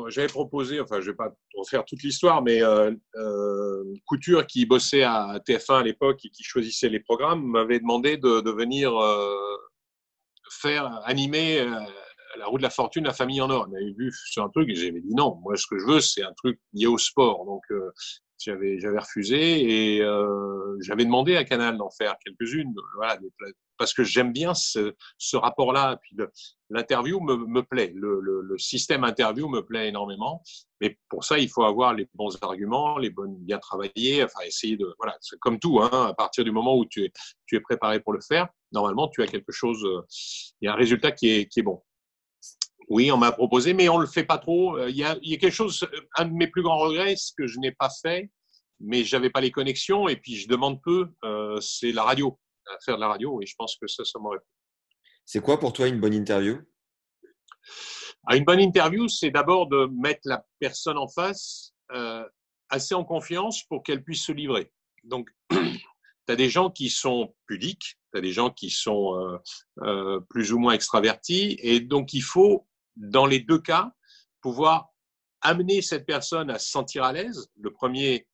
j'avais proposé, enfin, je vais pas refaire toute l'histoire, mais Couture, qui bossait à TF1 à l'époque et qui choisissait les programmes, m'avait demandé de venir animer la roue de la fortune, la famille en or. On avait vu sur un truc et j'avais dit non. Moi, ce que je veux, c'est un truc lié au sport. Donc, j'avais refusé et j'avais demandé à Canal d'en faire quelques-unes. Voilà, parce que j'aime bien ce rapport-là. Puis l'interview me plaît. Le système interview me plaît énormément. Mais pour ça, il faut avoir les bons arguments, bien travailler, enfin essayer de voilà. C'est comme tout, hein. À partir du moment où tu es préparé pour le faire, normalement, tu as quelque chose. Il y a un résultat qui est bon. Oui, on m'a proposé, mais on le fait pas trop. Il y a quelque chose, un de mes plus grands regrets, ce que je n'ai pas fait, mais j'avais pas les connexions et puis je demande peu, c'est la radio, faire de la radio et je pense que ça m'aurait plu. C'est quoi pour toi une bonne interview? Une bonne interview, c'est d'abord de mettre la personne en face assez en confiance pour qu'elle puisse se livrer. Donc, tu as des gens qui sont pudiques, tu as des gens qui sont plus ou moins extravertis et donc il faut dans les 2 cas, pouvoir amener cette personne à se sentir à l'aise. Le premier,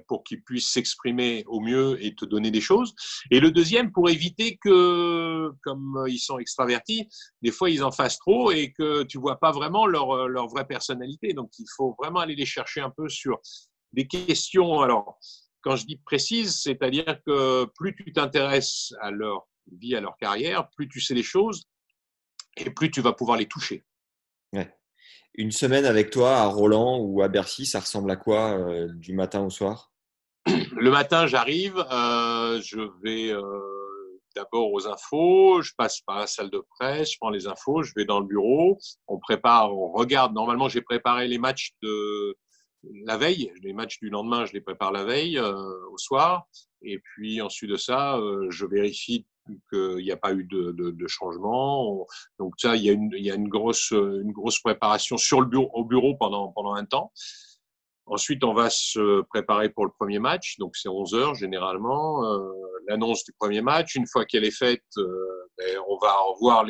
pour qu'ils puissent s'exprimer au mieux et te donner des choses. Et le deuxième, pour éviter que, comme ils sont extravertis, des fois ils en fassent trop et que tu vois pas vraiment leur vraie personnalité. Donc il faut vraiment aller les chercher un peu sur des questions. Alors, quand je dis précises, c'est-à-dire que plus tu t'intéresses à leur vie, à leur carrière, plus tu sais les choses et plus tu vas pouvoir les toucher. Ouais. Une semaine avec toi à Roland ou à Bercy, ça ressemble à quoi du matin au soir? Le matin, j'arrive, je vais d'abord aux infos, je passe par la salle de presse, je prends les infos, je vais dans le bureau, on prépare, on regarde. Normalement, j'ai préparé les matchs de la veille, les matchs du lendemain, je les prépare la veille au soir. Et puis ensuite de ça, je vérifie qu'il n'y a pas eu de changement. Donc ça, il y a une grosse préparation sur le bureau, au bureau pendant un temps. Ensuite, on va se préparer pour le premier match. Donc, c'est 11 heures généralement. L'annonce du premier match. Une fois qu'elle est faite, on va revoir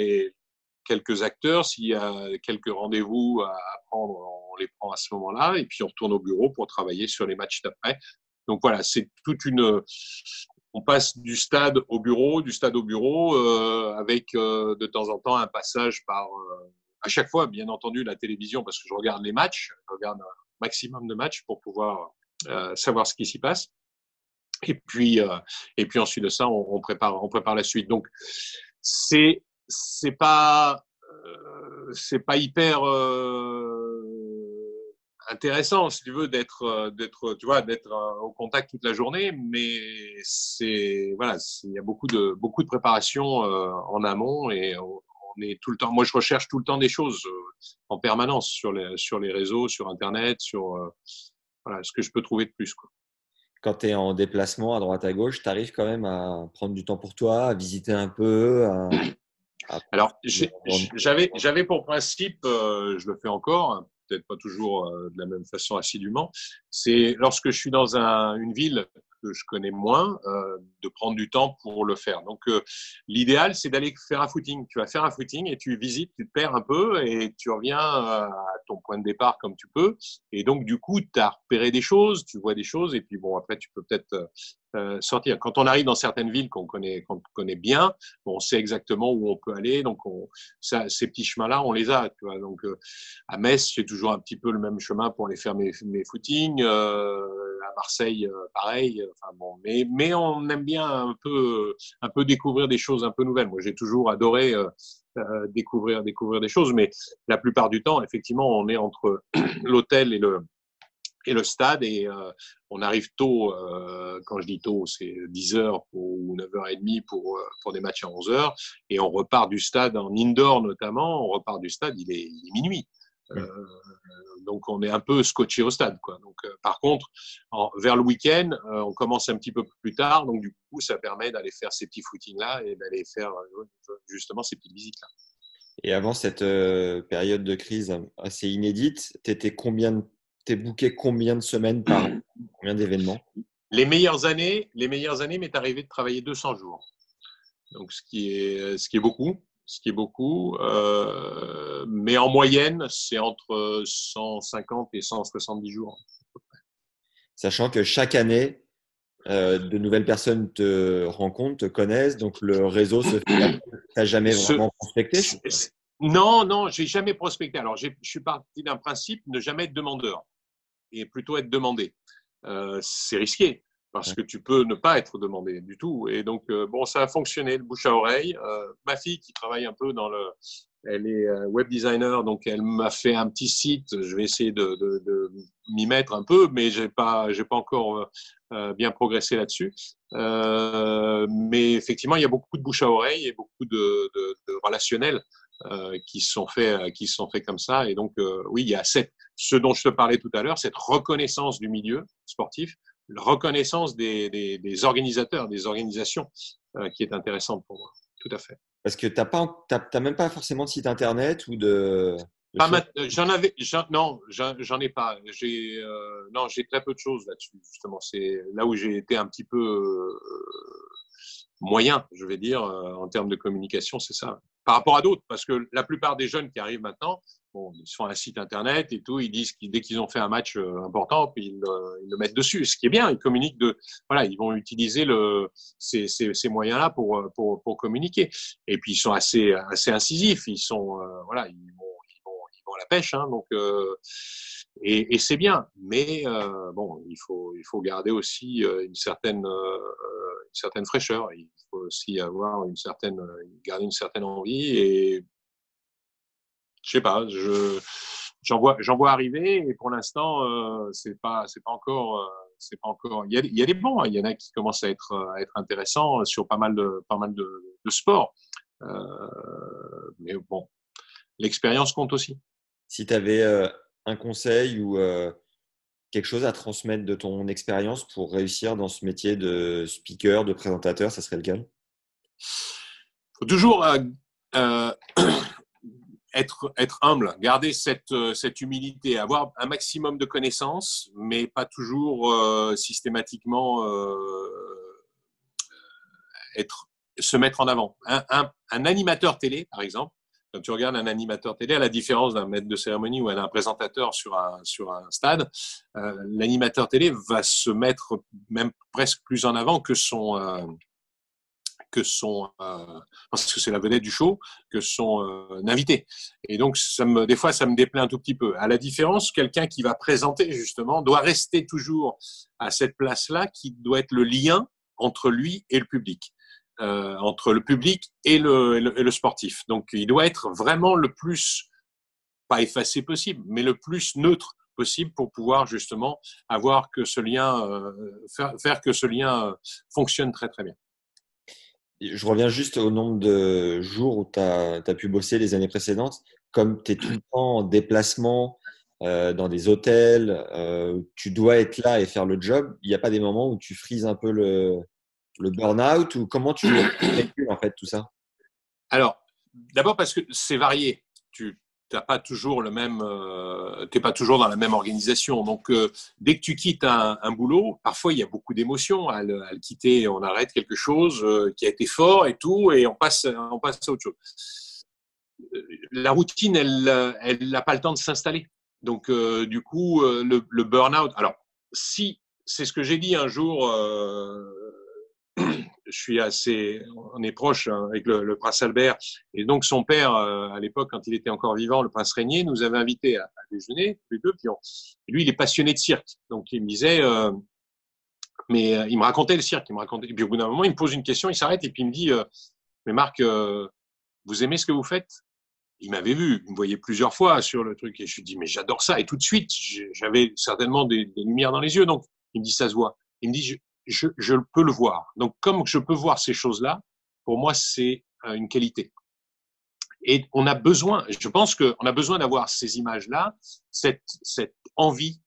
quelques acteurs. S'il y a quelques rendez-vous à prendre, on les prend à ce moment-là. Et puis, on retourne au bureau pour travailler sur les matchs d'après. Donc, voilà, c'est toute une… On passe du stade au bureau, avec de temps en temps un passage par… à chaque fois, bien entendu, la télévision, parce que je regarde les matchs. Je regarde maximum de matchs pour pouvoir savoir ce qui s'y passe. Et puis ensuite de ça, on prépare la suite. Donc c'est pas hyper intéressant, si tu veux, d'être au contact toute la journée, mais il y a beaucoup de préparation en amont et on est tout le temps. Moi, je recherche tout le temps des choses en permanence sur les réseaux, sur Internet, sur ce que je peux trouver de plus, quoi. Quand tu es en déplacement à droite à gauche, tu arrives quand même à prendre du temps pour toi, à visiter un peu, à… Alors, j'avais pour principe, je le fais encore, hein, peut-être pas toujours de la même façon assidûment, c'est lorsque je suis dans une ville que je connais moins, de prendre du temps pour le faire. Donc, l'idéal, c'est d'aller faire un footing. Tu vas faire un footing et tu visites, tu te perds un peu et tu reviens à ton point de départ comme tu peux. Et donc, du coup, tu as repéré des choses, tu vois des choses et puis bon, après, tu peux peut-être sortir. Quand on arrive dans certaines villes qu'on connaît bien, on sait exactement où on peut aller. Donc, ces petits chemins-là, on les a. Tu vois. Donc, à Metz, j'ai toujours un petit peu le même chemin pour aller faire mes footings. À Marseille, pareil. Enfin, bon, mais on aime bien un peu découvrir des choses un peu nouvelles. Moi, j'ai toujours adoré découvrir des choses, mais la plupart du temps, effectivement, on est entre l'hôtel et le stade et on arrive tôt, quand je dis tôt, c'est 10h ou 9h30 pour des matchs à 11h et on repart du stade en indoor notamment, on repart du stade, il est minuit. Donc on est un peu scotché au stade, quoi. Donc par contre, vers le week-end, on commence un petit peu plus tard, donc du coup ça permet d'aller faire ces petits footings là et d'aller faire justement ces petites visites là. Et avant cette période de crise assez inédite, t'es booké combien de semaines par an, combien d'événements? Les meilleures années m'est arrivé de travailler 200 jours. Donc, ce qui est beaucoup. Mais en moyenne, c'est entre 150 et 170 jours. Sachant que chaque année, de nouvelles personnes te rencontrent, te connaissent, donc le réseau se fait. T'as jamais vraiment prospecté? Non, j'ai jamais prospecté. Alors, je suis parti d'un principe, ne jamais être demandeur et plutôt être demandé. C'est risqué parce que tu peux ne pas être demandé du tout. Et donc, bon, ça a fonctionné, le bouche à oreille. Ma fille qui travaille un peu elle est web designer, donc elle m'a fait un petit site. Je vais essayer de m'y mettre un peu, mais j'ai pas encore bien progressé là-dessus. Mais effectivement, il y a beaucoup de bouche à oreille et beaucoup de relationnels qui se sont faits comme ça. Et donc, oui, il y a ce dont je te parlais tout à l'heure, cette reconnaissance du milieu sportif, la reconnaissance des organisateurs, des organisations, qui est intéressante pour moi. Tout à fait. Parce que t'as même pas forcément de site internet ou Non, j'en ai pas. J'ai très peu de choses là-dessus, justement. C'est là où j'ai été un petit peu moyen, je vais dire, en termes de communication, c'est ça. Par rapport à d'autres, parce que la plupart des jeunes qui arrivent maintenant, bon, ils font un site internet et tout. Ils disent que dès qu'ils ont fait un match important, puis ils le mettent dessus. Ce qui est bien, ils communiquent voilà, ils vont utiliser ces moyens-là pour communiquer. Et puis ils sont assez incisifs. Ils sont, voilà, ils vont à la pêche, hein, donc. Et c'est bien, mais bon, il faut garder aussi une certaine fraîcheur. Il faut aussi avoir garder une certaine envie. Et je sais pas, j'en vois arriver. Et pour l'instant, c'est pas encore. Il y a des bons. Il y en a qui commencent à être intéressants sur pas mal de sports. Mais bon, l'expérience compte aussi. Si tu avais un conseil ou quelque chose à transmettre de ton expérience pour réussir dans ce métier de speaker, de présentateur, ça serait lequel? Faut toujours être humble, garder cette humilité, avoir un maximum de connaissances, mais pas toujours systématiquement se mettre en avant. Un animateur télé, par exemple, quand tu regardes un animateur télé, à la différence d'un maître de cérémonie ou d'un présentateur sur un stade, l'animateur télé va se mettre même presque plus en avant que parce que c'est la vedette du show, que son invité. Et donc, des fois, ça me déplaît un tout petit peu. À la différence, quelqu'un qui va présenter, justement, doit rester toujours à cette place-là, qui doit être le lien entre lui et le public. Entre le public et le sportif. Donc, il doit être vraiment le plus, pas effacé possible, mais le plus neutre possible pour pouvoir justement avoir que ce lien, faire que ce lien fonctionne très, très bien. Je reviens juste au nombre de jours où tu as pu bosser les années précédentes. Comme tu es tout le temps en déplacement dans des hôtels, tu dois être là et faire le job. Il n'y a pas des moments où tu frises un peu le burn-out ou comment tu calcules en fait tout ça? Alors, d'abord parce que c'est varié. Tu n'as pas toujours t'es pas toujours dans la même organisation. Donc, dès que tu quittes un boulot, parfois il y a beaucoup d'émotions à le quitter. On arrête quelque chose qui a été fort et tout, et on passe à autre chose. La routine, elle n'a pas le temps de s'installer. Donc, du coup, le burn-out. Alors, si c'est ce que j'ai dit un jour. On est proche avec le prince Albert. Et donc, son père, à l'époque, quand il était encore vivant, le prince Régnier, nous avait invités à déjeuner, tous les deux. Puis lui, il est passionné de cirque. Donc, il me disait, il me racontait le cirque. Et puis, au bout d'un moment, il me pose une question, il s'arrête et puis il me dit, mais Marc, vous aimez ce que vous faites? Il m'avait vu, il me voyait plusieurs fois sur le truc. Et je lui dis, mais j'adore ça. Et tout de suite, j'avais certainement des lumières dans les yeux. Donc, il me dit, ça se voit. Il me dit, je peux le voir. Donc, comme je peux voir ces choses-là, pour moi, c'est une qualité. Et on a besoin, je pense qu'on a besoin d'avoir ces images-là, cette envie,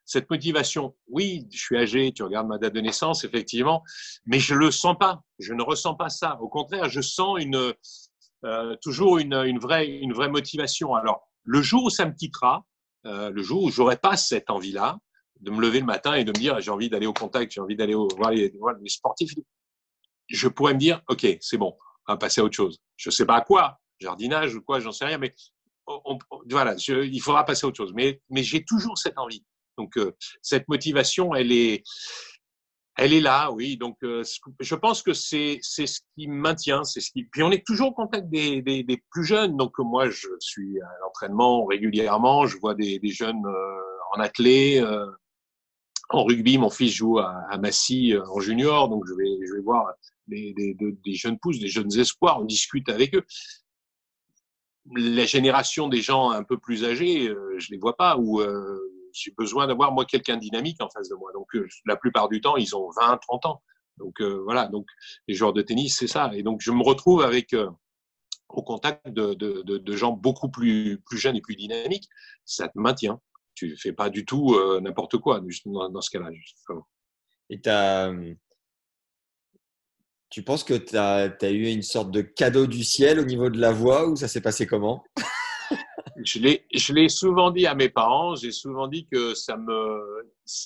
cette motivation. Oui, je suis âgé, tu regardes ma date de naissance, effectivement, mais je le sens pas. Je ne ressens pas ça. Au contraire, je sens toujours une vraie motivation. Alors, le jour où ça me quittera, le jour où j'aurai pas cette envie-là, de me lever le matin et de me dire j'ai envie d'aller au contact, j'ai envie d'aller voir les sportifs, je pourrais me dire ok, c'est bon, on va passer à autre chose. Je sais pas à quoi, jardinage ou quoi, j'en sais rien, mais voilà, il faudra passer à autre chose. Mais j'ai toujours cette envie. Donc cette motivation, elle est là, oui. Donc je pense que c'est ce qui me maintient, Puis on est toujours au contact des plus jeunes. Donc moi, je suis à l'entraînement régulièrement, je vois des jeunes en athlée. En rugby, mon fils joue à Massy en junior, donc je vais voir des jeunes pousses, des jeunes espoirs, on discute avec eux. La génération des gens un peu plus âgés, je les vois pas, ou j'ai besoin d'avoir moi quelqu'un de dynamique en face de moi. Donc la plupart du temps, ils ont 20, 30 ans. Donc voilà, donc les joueurs de tennis, c'est ça. Et donc je me retrouve au contact de gens beaucoup plus jeunes et plus dynamiques. Ça te maintient. Tu fais pas du tout n'importe quoi dans ce cas-là. Justement. Et tu penses que tu as eu une sorte de cadeau du ciel au niveau de la voix ou ça s'est passé comment? Je l'ai souvent dit à mes parents. J'ai souvent dit que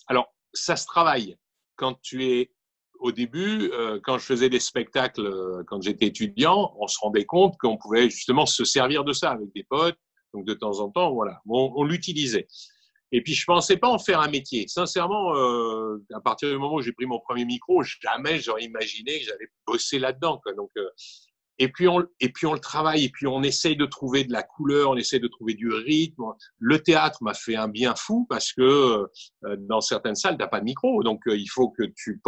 alors, ça se travaille. Quand tu es au début, quand je faisais des spectacles, quand j'étais étudiant, on se rendait compte qu'on pouvait justement se servir de ça avec des potes. Donc, de temps en temps, voilà, on l'utilisait. Et puis, je pensais pas en faire un métier. Sincèrement, à partir du moment où j'ai pris mon premier micro, jamais j'aurais imaginé que j'allais bosser là-dedans, quoi. Donc, et puis on le travaille, et puis on essaye de trouver de la couleur, on essaye de trouver du rythme. Le théâtre m'a fait un bien fou parce que dans certaines salles, t'as pas de micro, donc il faut que tu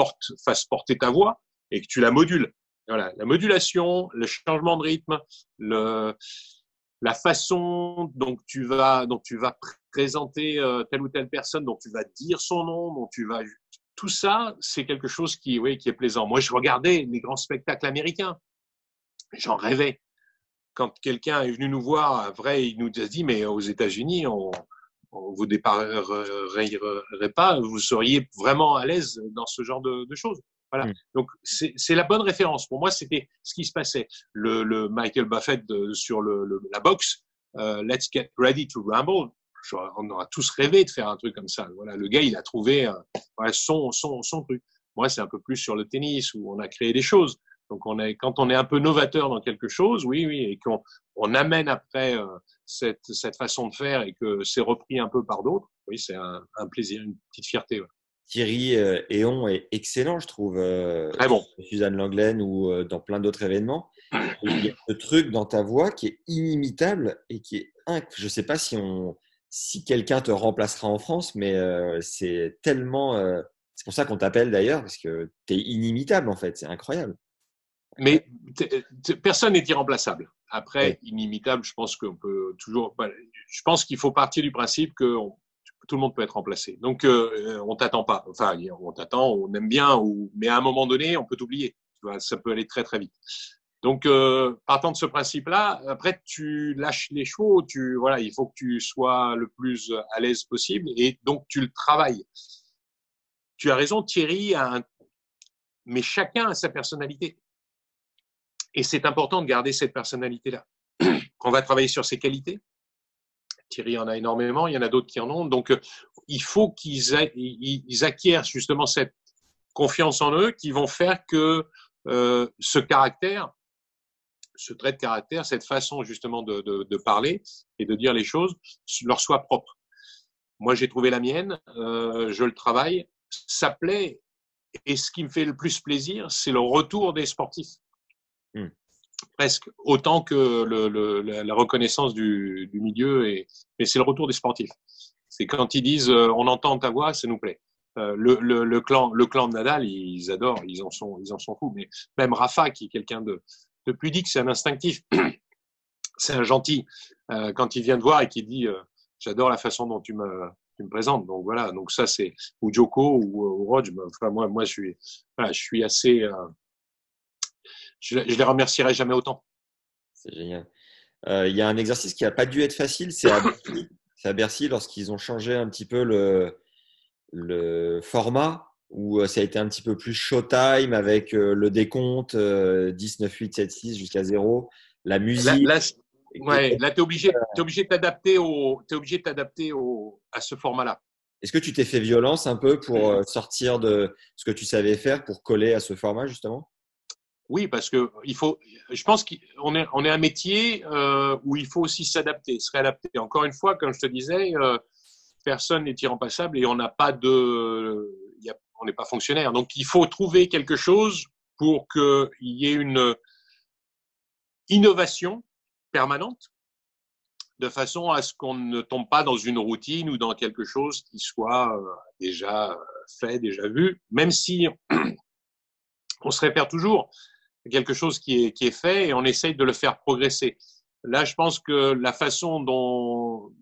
fasses porter ta voix et que tu la modules. Voilà, la modulation, le changement de rythme, la façon dont tu vas présenter telle ou telle personne, dont tu vas dire son nom, tout ça, c'est quelque chose qui est plaisant. Moi, je regardais les grands spectacles américains. J'en rêvais. Quand quelqu'un est venu nous voir, après, il nous a dit, mais aux États-Unis, on vous dépareillerait pas, vous seriez vraiment à l'aise dans ce genre de choses. Voilà. Donc, c'est la bonne référence. Pour moi, c'était ce qui se passait. Le Michael Buffett sur la boxe, Let's Get Ready to Rumble. On aura tous rêvé de faire un truc comme ça. Voilà, le gars, il a trouvé son truc. Moi, c'est un peu plus sur le tennis où on a créé des choses. Donc, quand on est un peu novateur dans quelque chose, oui, et qu'on amène après cette façon de faire et que c'est repris un peu par d'autres, oui, c'est un plaisir, une petite fierté. Ouais. Thierry Héon est excellent, je trouve. Très bon. Suzanne Langlaine ou dans plein d'autres événements. Il y a ce truc dans ta voix qui est inimitable et qui est je ne sais pas si quelqu'un te remplacera en France, mais c'est tellement. C'est pour ça qu'on t'appelle d'ailleurs, parce que tu es inimitable en fait. C'est incroyable. Mais personne n'est irremplaçable. Après, inimitable, je pense qu'on peut toujours. Je pense qu'il faut partir du principe que tout le monde peut être remplacé. Donc, on t'attend pas. Enfin, on t'attend, on aime bien, mais à un moment donné, on peut t'oublier. Tu vois, ça peut aller très très vite. Donc, partant de ce principe-là, après, tu lâches les chevaux. Voilà, il faut que tu sois le plus à l'aise possible, et donc tu le travailles. Tu as raison, Thierry. Mais chacun a sa personnalité. Et c'est important de garder cette personnalité-là. On va travailler sur ses qualités. Thierry en a énormément, il y en a d'autres qui en ont. Donc, il faut qu'ils acquièrent justement cette confiance en eux qui vont faire que ce caractère, ce trait de caractère, cette façon justement de parler et de dire les choses leur soit propre. Moi, j'ai trouvé la mienne, je le travaille, ça plaît. Et ce qui me fait le plus plaisir, c'est le retour des sportifs. Presque autant que la reconnaissance du milieu, mais c'est le retour des sportifs. C'est quand ils disent on entend ta voix, ça nous plaît. Le clan de Nadal, ils adorent, ils en sont fous. Mais même Rafa, qui est quelqu'un de pudique, c'est un instinctif, c'est un gentil. Quand il vient te voir et qu'il dit j'adore la façon dont tu me présentes. Donc voilà, donc ça c'est ou Djoko ou Roger. Enfin moi je suis assez je les remercierai jamais autant. C'est génial. Il y a un exercice qui n'a pas dû être facile, c'est à Bercy lorsqu'ils ont changé un petit peu le format, où ça a été un petit peu plus showtime avec le décompte 10, 9, 8, 7, 6 jusqu'à 0, la musique. Là tu es obligé de t'adapter à ce format-là. Est-ce que tu t'es fait violence un peu pour sortir de ce que tu savais faire pour coller à ce format justement? Oui, parce que je pense qu'on est un métier où il faut aussi se réadapter. Encore une fois, comme je te disais, personne n'est irremplaçable et on n'est pas fonctionnaire. Donc, il faut trouver quelque chose pour qu'il y ait une innovation permanente, de façon à ce qu'on ne tombe pas dans une routine ou dans quelque chose qui soit déjà fait, déjà vu, même si on se répète toujours. Quelque chose qui est fait et on essaye de le faire progresser. Là, je pense que la façon dont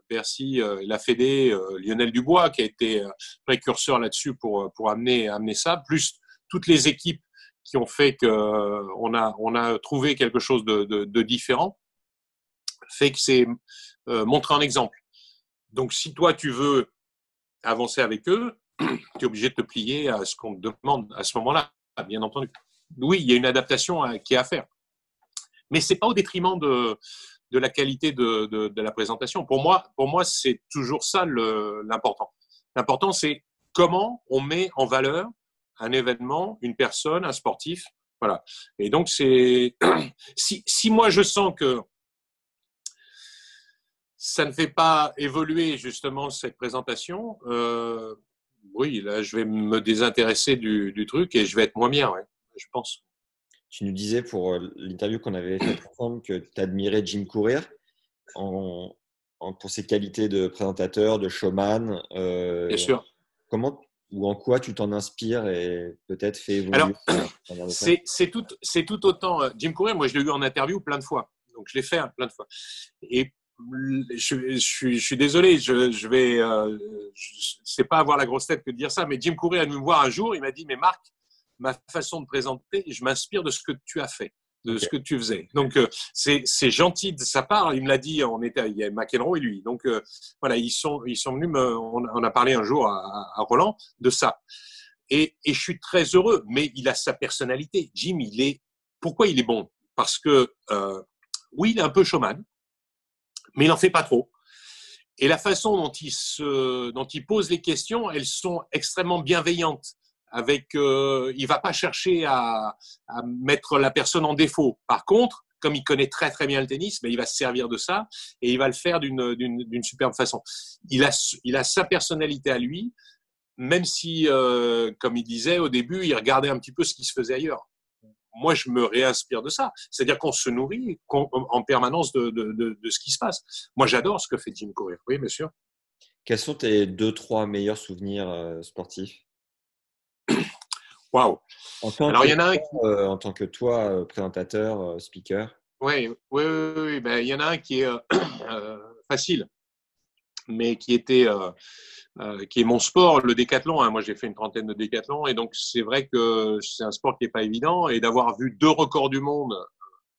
Bercy, la Fédé, Lionel Dubois, qui a été précurseur là-dessus pour amener ça, plus toutes les équipes qui ont fait qu'on a trouvé quelque chose de différent, fait que c'est montrer un exemple. Donc, si toi, tu veux avancer avec eux, tu es obligé de te plier à ce qu'on te demande à ce moment-là, bien entendu. Oui, il y a une adaptation qui est à faire. Mais ce n'est pas au détriment de la qualité de la présentation. Pour moi, c'est toujours ça l'important. L'important, c'est comment on met en valeur un événement, une personne, un sportif. Voilà. Et donc, si moi, je sens que ça ne fait pas évoluer justement cette présentation. Oui, là, je vais me désintéresser du truc et je vais être moins bien, ouais, je pense. Tu nous disais pour l'interview qu'on avait faite ensemble que tu admirais Jim Courier pour ses qualités de présentateur, de showman. Bien sûr. Comment ou en quoi tu t'en inspires et peut-être fait Alors, évoluer c'est tout autant. Jim Courier, moi, je l'ai eu en interview plein de fois. Donc, je l'ai fait plein de fois. Et je suis désolé, je vais, sais pas avoir la grosse tête que de dire ça, mais Jim Courier est venu me voir un jour, il m'a dit, mais Marc, ma façon de présenter, je m'inspire de ce que tu as fait, de ce que tu faisais. Donc, c'est gentil de sa part. Il me l'a dit, il y a McEnroe et lui. Donc, voilà, ils sont venus on a parlé un jour à Roland de ça. Et je suis très heureux, mais il a sa personnalité. Jim, pourquoi il est bon? Parce que, oui, il est un peu showman, mais il n'en fait pas trop. Et la façon dont il pose les questions, elles sont extrêmement bienveillantes. Il va pas chercher à mettre la personne en défaut. Par contre, comme il connaît très très bien le tennis, mais il va se servir de ça et il va le faire d'une superbe façon. Il a sa personnalité à lui, même si, comme il disait au début, il regardait un petit peu ce qui se faisait ailleurs. Moi, je me réinspire de ça. C'est-à-dire qu'on se nourrit en permanence de ce qui se passe. Moi, j'adore ce que fait Jim Courier. Oui, bien sûr. Quels sont tes 2-3 meilleurs souvenirs sportifs? Waouh. Alors, il y en a un en tant que toi, présentateur, speaker. Oui. Ben, il y en a un qui est facile, mais qui est mon sport, le décathlon. Moi, j'ai fait une trentaine de décathlons, et donc c'est vrai que c'est un sport qui n'est pas évident. Et d'avoir vu 2 records du monde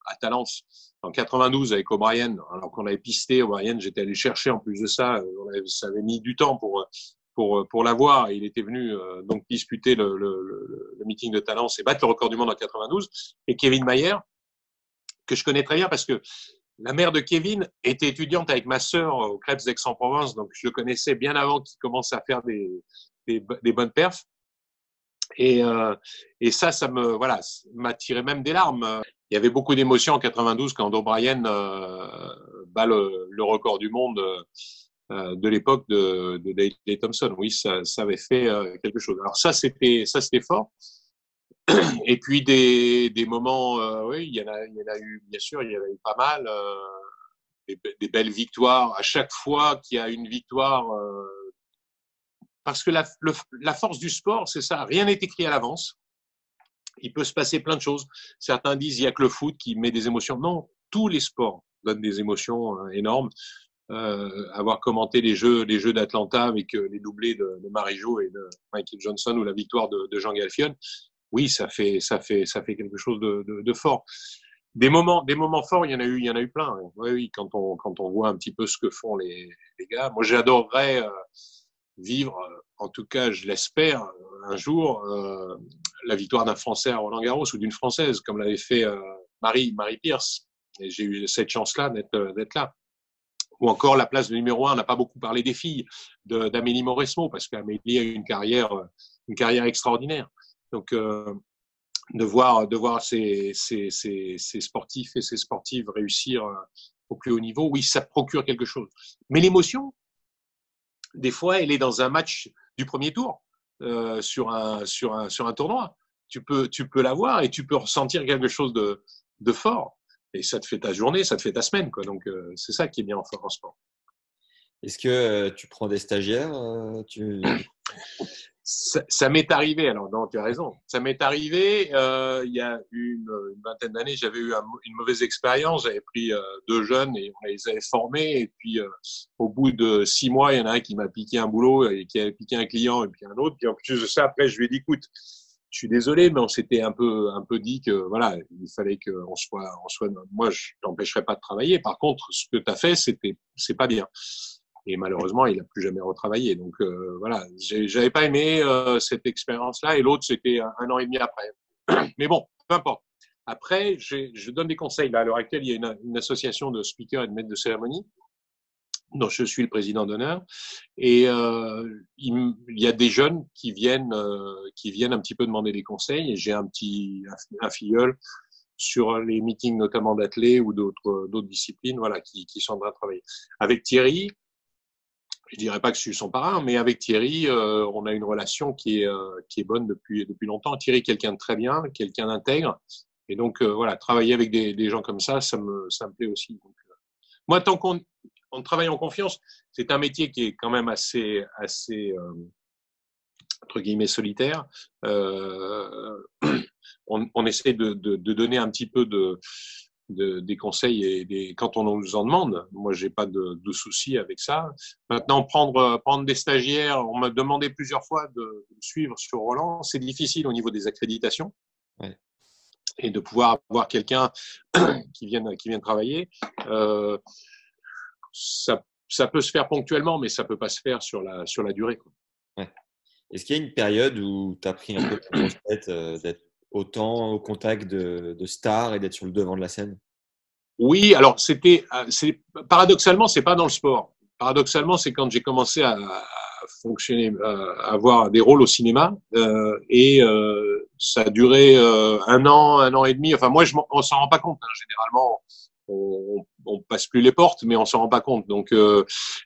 à Talence en 92 avec O'Brien, alors qu'on avait pisté O'Brien, j'étais allé chercher en plus de ça. Ça avait mis du temps pour l'avoir. Il était venu donc disputer le meeting de Talence et battre le record du monde en 92. Et Kevin Mayer, que je connais très bien parce que la mère de Kevin était étudiante avec ma sœur au Crêpes d'Aix-en-Provence, donc je le connaissais bien avant qu'il commence à faire des bonnes perfs. Et ça m'a tiré même des larmes. Il y avait beaucoup d'émotions en 92 quand O'Brien bat le record du monde de l'époque de Daley Thompson. Oui, ça avait fait quelque chose. Alors ça, c'était fort. Et puis des moments, oui, il y en a eu, bien sûr, il y en a eu pas mal. Des belles victoires. À chaque fois qu'il y a une victoire, parce que la force du sport, c'est ça, rien n'est écrit à l'avance. Il peut se passer plein de choses. Certains disent il y a que le foot qui met des émotions. Non, tous les sports donnent des émotions énormes. Avoir commenté les jeux d'Atlanta avec les doublés de Marie-Jo et de Michael Johnson ou la victoire de Jean Galfion, oui, ça fait quelque chose de fort. Des moments forts, il y en a eu plein. Oui, quand on voit un petit peu ce que font les gars. Moi, j'adorerais vivre, en tout cas, je l'espère, un jour, la victoire d'un Français à Roland-Garros ou d'une Française, comme l'avait fait Marie Pierce. Et j'ai eu cette chance-là d'être là. Ou encore la place de numéro 1. On n'a pas beaucoup parlé des filles d'Amélie Mauresmo, parce qu'Amélie a eu une carrière extraordinaire. Donc, de voir ces sportifs et ces sportives réussir au plus haut niveau, oui, ça procure quelque chose. Mais l'émotion, des fois, elle est dans un match du premier tour, sur un tournoi. Tu peux l'avoir et tu peux ressentir quelque chose de fort. Et ça te fait ta journée, ça te fait ta semaine, quoi. Donc, c'est ça qui est bien en sport. Est-ce que tu prends des stagiaires Ça m'est arrivé, alors non, tu as raison. Ça m'est arrivé il y a une vingtaine d'années, j'avais eu une mauvaise expérience. J'avais pris 2 jeunes et on les avait formés. Et puis, au bout de 6 mois, il y en a un qui m'a piqué un boulot et qui avait piqué un client et puis un autre. Puis en plus de ça, après, je lui ai dit, écoute, je suis désolé, mais on s'était un peu dit que voilà, il fallait qu'on soit. Moi, je t'empêcherai pas de travailler. Par contre, ce que tu as fait, c'est pas bien. Et malheureusement, il n'a plus jamais retravaillé. Donc voilà, j'avais pas aimé cette expérience-là. Et l'autre, c'était 1 an et demi après. Mais bon, peu importe. Après, je donne des conseils. Là, à l'heure actuelle, il y a une association de speakers et de maîtres de cérémonie dont je suis le président d'honneur. Et il y a des jeunes qui viennent un petit peu demander des conseils. Et j'ai un filleul sur les meetings notamment d'athlètes ou d'autres disciplines, voilà, qui sont en train de travailler. Avec Thierry, je dirais pas que je suis son parrain, mais avec Thierry, on a une relation qui est bonne depuis longtemps. Thierry est quelqu'un de très bien, quelqu'un d'intègre, et donc voilà, travailler avec des gens comme ça me plaît aussi. Donc, moi, tant qu'on travaille en confiance, c'est un métier qui est quand même assez entre guillemets solitaire. On essaie de donner un petit peu des conseils quand on nous en demande. Moi, j'ai pas de souci avec ça. Maintenant, prendre des stagiaires, on m'a demandé plusieurs fois de suivre sur Roland. C'est difficile au niveau des accréditations. Ouais. Et de pouvoir avoir quelqu'un qui vienne travailler. Ça peut se faire ponctuellement, mais ça peut pas se faire sur la durée, quoi. Ouais. Est-ce qu'il y a une période où tu as pris un peu de grosse tête d'être autant au contact de stars et d'être sur le devant de la scène? Oui, alors paradoxalement, c'est pas dans le sport. Paradoxalement, c'est quand j'ai commencé à fonctionner, à avoir des rôles au cinéma, et ça a duré un an et demi. Enfin, moi, on s'en rend pas compte, hein. Généralement, on passe plus les portes, mais on s'en rend pas compte. Donc,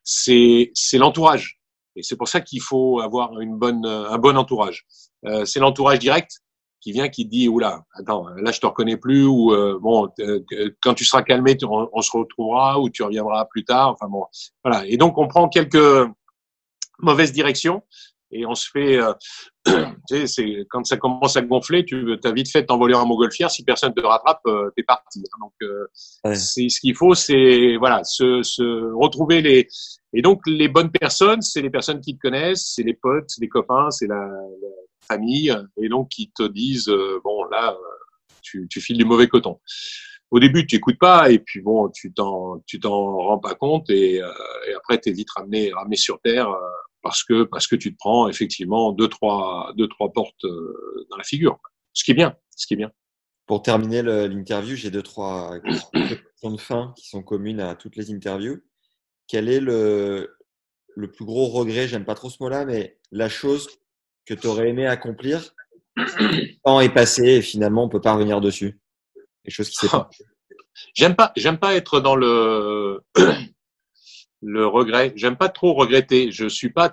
c'est l'entourage, et c'est pour ça qu'il faut avoir un bon entourage. C'est l'entourage direct qui vient, qui te dit oula, attends, là je te reconnais plus, ou bon, quand tu seras calmé, on se retrouvera, ou tu reviendras plus tard. Enfin bon, voilà. Et donc on prend quelques mauvaises directions et on se fait, tu sais, c'est quand ça commence à gonfler, tu as vite fait de t'envoler en montgolfière. Si personne te rattrape, t'es parti. Donc Ouais. c'est ce qu'il faut, c'est voilà, se retrouver et donc les bonnes personnes, c'est les personnes qui te connaissent, c'est les potes, c'est les copains, c'est la famille, et donc qui te disent bon là tu files du mauvais coton. Au début tu écoutes pas, et puis bon tu t'en rends pas compte, et après t'es vite ramené sur terre, parce que tu te prends effectivement deux trois portes dans la figure, ce qui est bien. Pour terminer l'interview, j'ai 2-3 questions de fin qui sont communes à toutes les interviews. Quel est le plus gros regret, j'aime pas trop ce mot-là, mais la chose que tu aurais aimé accomplir, le temps est passé et finalement on peut pas revenir dessus. Quelque chose qui s'est pas. J'aime pas être dans le regret. J'aime pas trop regretter. Je suis pas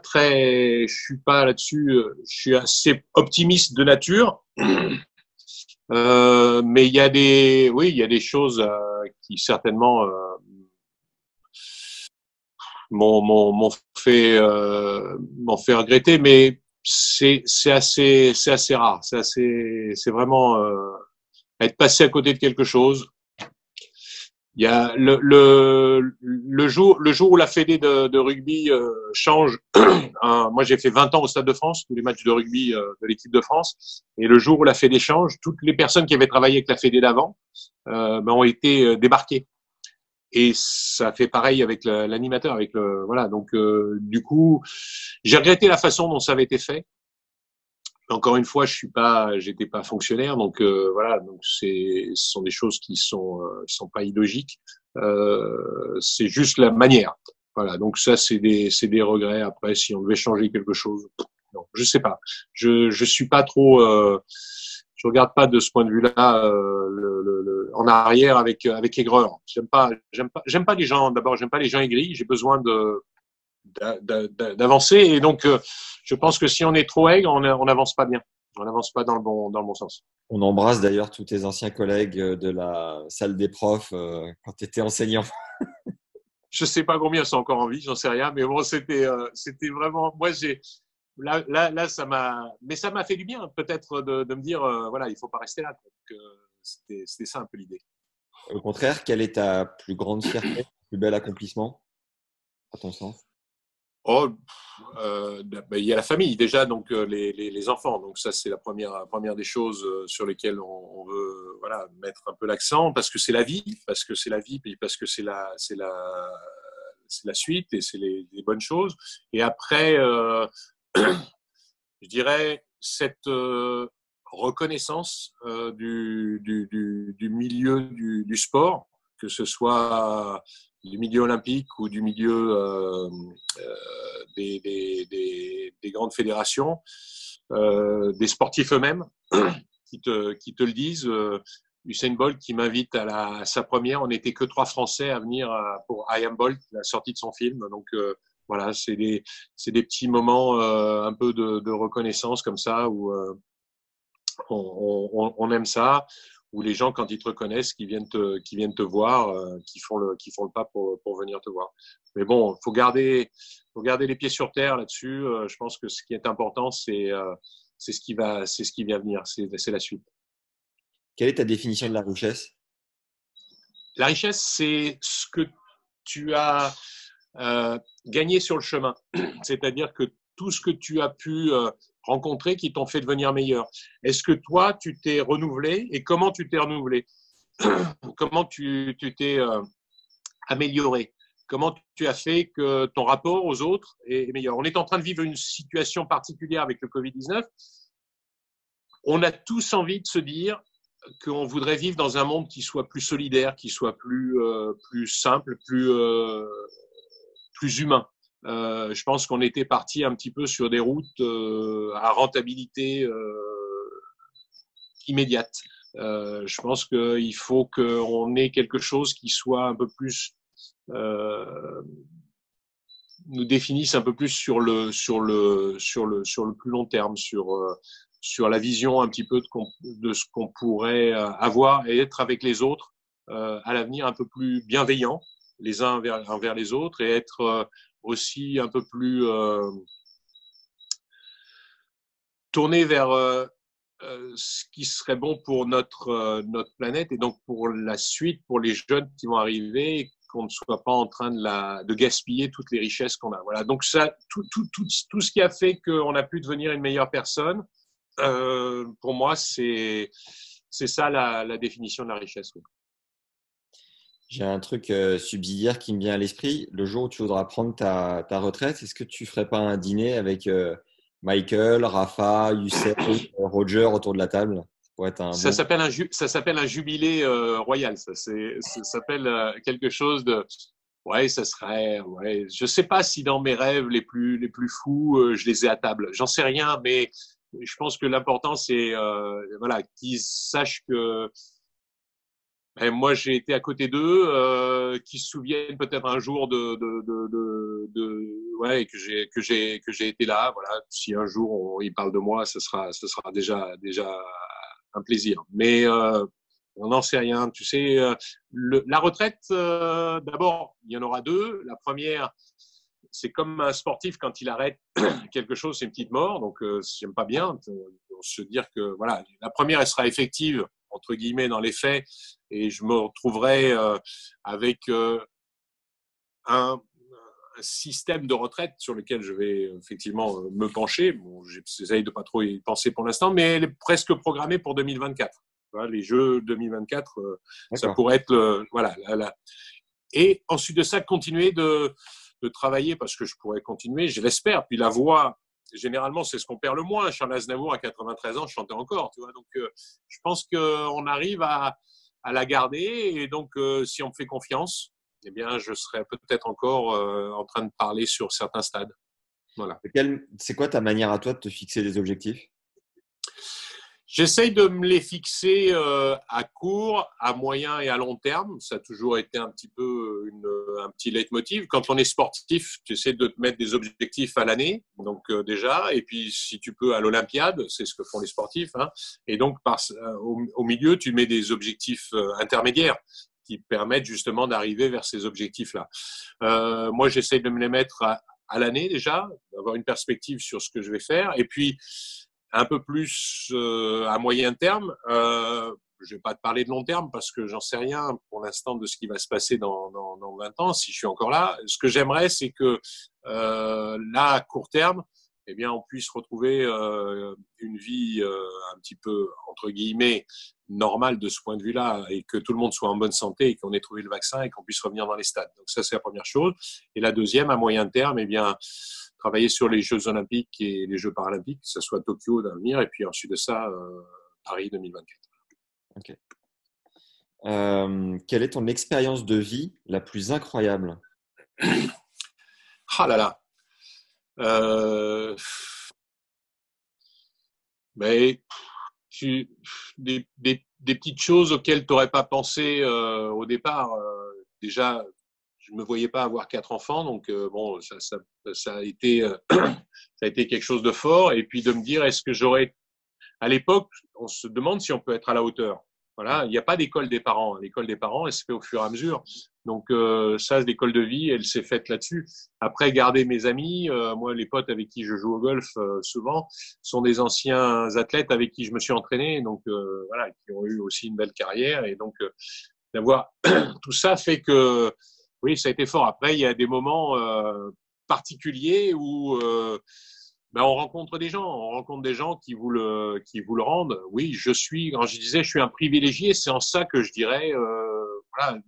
là-dessus. Je suis assez optimiste de nature. Mais il y a des choses qui certainement m'ont fait regretter, mais c'est assez rare. C'est vraiment être passé à côté de quelque chose. Il y a le jour où la fédé de rugby change. Moi, j'ai fait 20 ans au Stade de France, tous les matchs de rugby de l'équipe de France. Et le jour où la fédé change, toutes les personnes qui avaient travaillé avec la fédé d'avant ont été débarquées. Et ça fait pareil avec l'animateur, voilà. Donc, du coup, j'ai regretté la façon dont ça avait été fait. Encore une fois, j'étais pas fonctionnaire, donc voilà. Donc ce sont des choses qui sont pas illogiques. C'est juste la manière. Voilà. Donc ça, c'est des regrets. Après, si on devait changer quelque chose, non, je sais pas. Je suis pas trop. Je regarde pas de ce point de vue-là en arrière avec aigreur. J'aime pas les gens. D'abord, j'aime pas les gens aigris. J'ai besoin d'avancer, et donc je pense que si on est trop aigre, on n'avance pas bien, on n'avance pas dans le bon sens. On embrasse d'ailleurs tous tes anciens collègues de la salle des profs quand tu étais enseignant. Je sais pas combien sont encore en vie, j'en sais rien, mais bon, c'était vraiment, moi là ça m'a fait du bien, peut-être de me dire voilà, il faut pas rester là. Donc c'était ça un peu l'idée. Au contraire, quelle est ta plus grande fierté, ton plus bel accomplissement à ton sens? Oh, il y a la famille déjà, donc les enfants. Donc ça, c'est la première des choses sur lesquelles on veut voilà mettre un peu l'accent, parce que c'est la vie, puis parce que c'est la suite, et c'est les bonnes choses. Et après, je dirais cette reconnaissance du milieu du sport, que ce soit du milieu olympique ou du milieu des grandes fédérations, des sportifs eux-mêmes qui te le disent. Usain Bolt qui m'invite à sa première. On n'était que 3 Français à venir pour I Am Bolt, la sortie de son film. Donc voilà, c'est des petits moments un peu de reconnaissance comme ça où on aime ça, où les gens quand ils te reconnaissent, qui viennent te voir, qui font le pas pour venir te voir. Mais bon, faut garder les pieds sur terre là-dessus. Je pense que ce qui est important, c'est ce qui va venir, c'est la suite. Quelle est ta définition de la richesse? La richesse, c'est ce que tu as gagné sur le chemin. C'est-à-dire que tout ce que tu as pu rencontrer qui t'ont fait devenir meilleur. Est-ce que toi, tu t'es renouvelé et comment tu t'es renouvelé? Comment tu t'es amélioré? Comment tu as fait que ton rapport aux autres est meilleur? On est en train de vivre une situation particulière avec le Covid-19. On a tous envie de se dire qu'on voudrait vivre dans un monde qui soit plus solidaire, qui soit plus simple, plus humain. Je pense qu'on était parti un petit peu sur des routes à rentabilité immédiate. Je pense qu'il faut qu'on ait quelque chose qui soit un peu plus nous définisse un peu plus sur le plus long terme, sur la vision un petit peu de ce qu'on pourrait avoir et être avec les autres à l'avenir, un peu plus bienveillant les uns envers les autres, et être aussi un peu plus tourné vers ce qui serait bon pour notre planète, et donc pour la suite, pour les jeunes qui vont arriver, qu'on ne soit pas en train de gaspiller toutes les richesses qu'on a. Voilà. Donc ça, tout ce qui a fait qu'on a pu devenir une meilleure personne, pour moi, c'est ça la définition de la richesse. Oui. J'ai un truc subsidiaire qui me vient à l'esprit. Le jour où tu voudras prendre ta retraite, est-ce que tu ferais pas un dîner avec Michael, Rafa, Youssef, Roger autour de la table? Ça s'appelle un jubilé royal. Ça s'appelle quelque chose de. Ouais, ça serait. Ouais, je sais pas si dans mes rêves les plus fous, je les ai à table. J'en sais rien, mais je pense que l'important c'est voilà, qu'ils sachent que moi j'ai été à côté d'eux, qu'ils se souviennent peut-être un jour ouais, que j'ai été là. Voilà, si un jour ils parlent de moi, ce sera déjà un plaisir. Mais on n'en sait rien. Tu sais, la retraite, d'abord, il y en aura deux. La première, c'est comme un sportif quand il arrête quelque chose, c'est une petite mort. Donc, j'aime pas bien se dire que voilà, la première, elle sera effective entre guillemets dans les faits, et je me retrouverai avec un système de retraite sur lequel je vais effectivement me pencher. Bon, j'essaye de pas trop y penser pour l'instant, mais elle est presque programmée pour 2024. Voilà, les Jeux 2024, ça pourrait être voilà. Et ensuite de ça, continuer de travailler, parce que je pourrais continuer, je l'espère. Puis la voix, généralement, c'est ce qu'on perd le moins. Charles Aznavour, à 93 ans, chantait encore. Tu vois, donc, je pense qu'on arrive à la garder. Et donc, si on me fait confiance, eh bien, je serais peut-être encore en train de parler sur certains stades. Voilà. C'est quoi ta manière à toi de te fixer des objectifs? J'essaye de me les fixer à court, à moyen et à long terme. Ça a toujours été un petit peu un petit leitmotiv. Quand on est sportif, tu essaies de te mettre des objectifs à l'année, donc déjà, et puis si tu peux à l'Olympiade, c'est ce que font les sportifs, hein. Et donc au milieu, tu mets des objectifs intermédiaires qui permettent justement d'arriver vers ces objectifs-là. Moi, j'essaye de me les mettre à l'année déjà, d'avoir une perspective sur ce que je vais faire, et puis un peu plus à moyen terme. Je vais pas te parler de long terme parce que j'en sais rien pour l'instant de ce qui va se passer dans 20 ans, si je suis encore là. Ce que j'aimerais, c'est que là, à court terme, eh bien, on puisse retrouver une vie un petit peu, entre guillemets, normale de ce point de vue-là, et que tout le monde soit en bonne santé et qu'on ait trouvé le vaccin et qu'on puisse revenir dans les stades. Donc ça, c'est la première chose. Et la deuxième, à moyen terme, eh bien, travailler sur les Jeux Olympiques et les Jeux Paralympiques, que ce soit Tokyo d'avenir, et puis ensuite de ça, Paris 2024. Ok. Quelle est ton expérience de vie la plus incroyable? Ah là là. Mais des petites choses auxquelles tu n'aurais pas pensé au départ. Déjà, je ne me voyais pas avoir 4 enfants, donc bon, ça a été, ça a été quelque chose de fort. Et puis de me dire, est-ce que j'aurais… À l'époque, on se demande si on peut être à la hauteur. Voilà, il n'y a pas d'école des parents. L'école des parents, elle se fait au fur et à mesure. Donc ça, l'école de vie, elle s'est faite là-dessus. Après, garder mes amis, moi, les potes avec qui je joue au golf souvent, sont des anciens athlètes avec qui je me suis entraîné, donc voilà, qui ont eu aussi une belle carrière. Et donc d'avoir tout ça fait que oui, ça a été fort. Après, il y a des moments particuliers où ben, on rencontre des gens qui vous le rendent. Oui, quand je disais, je suis un privilégié, c'est en ça que je dirais, voilà,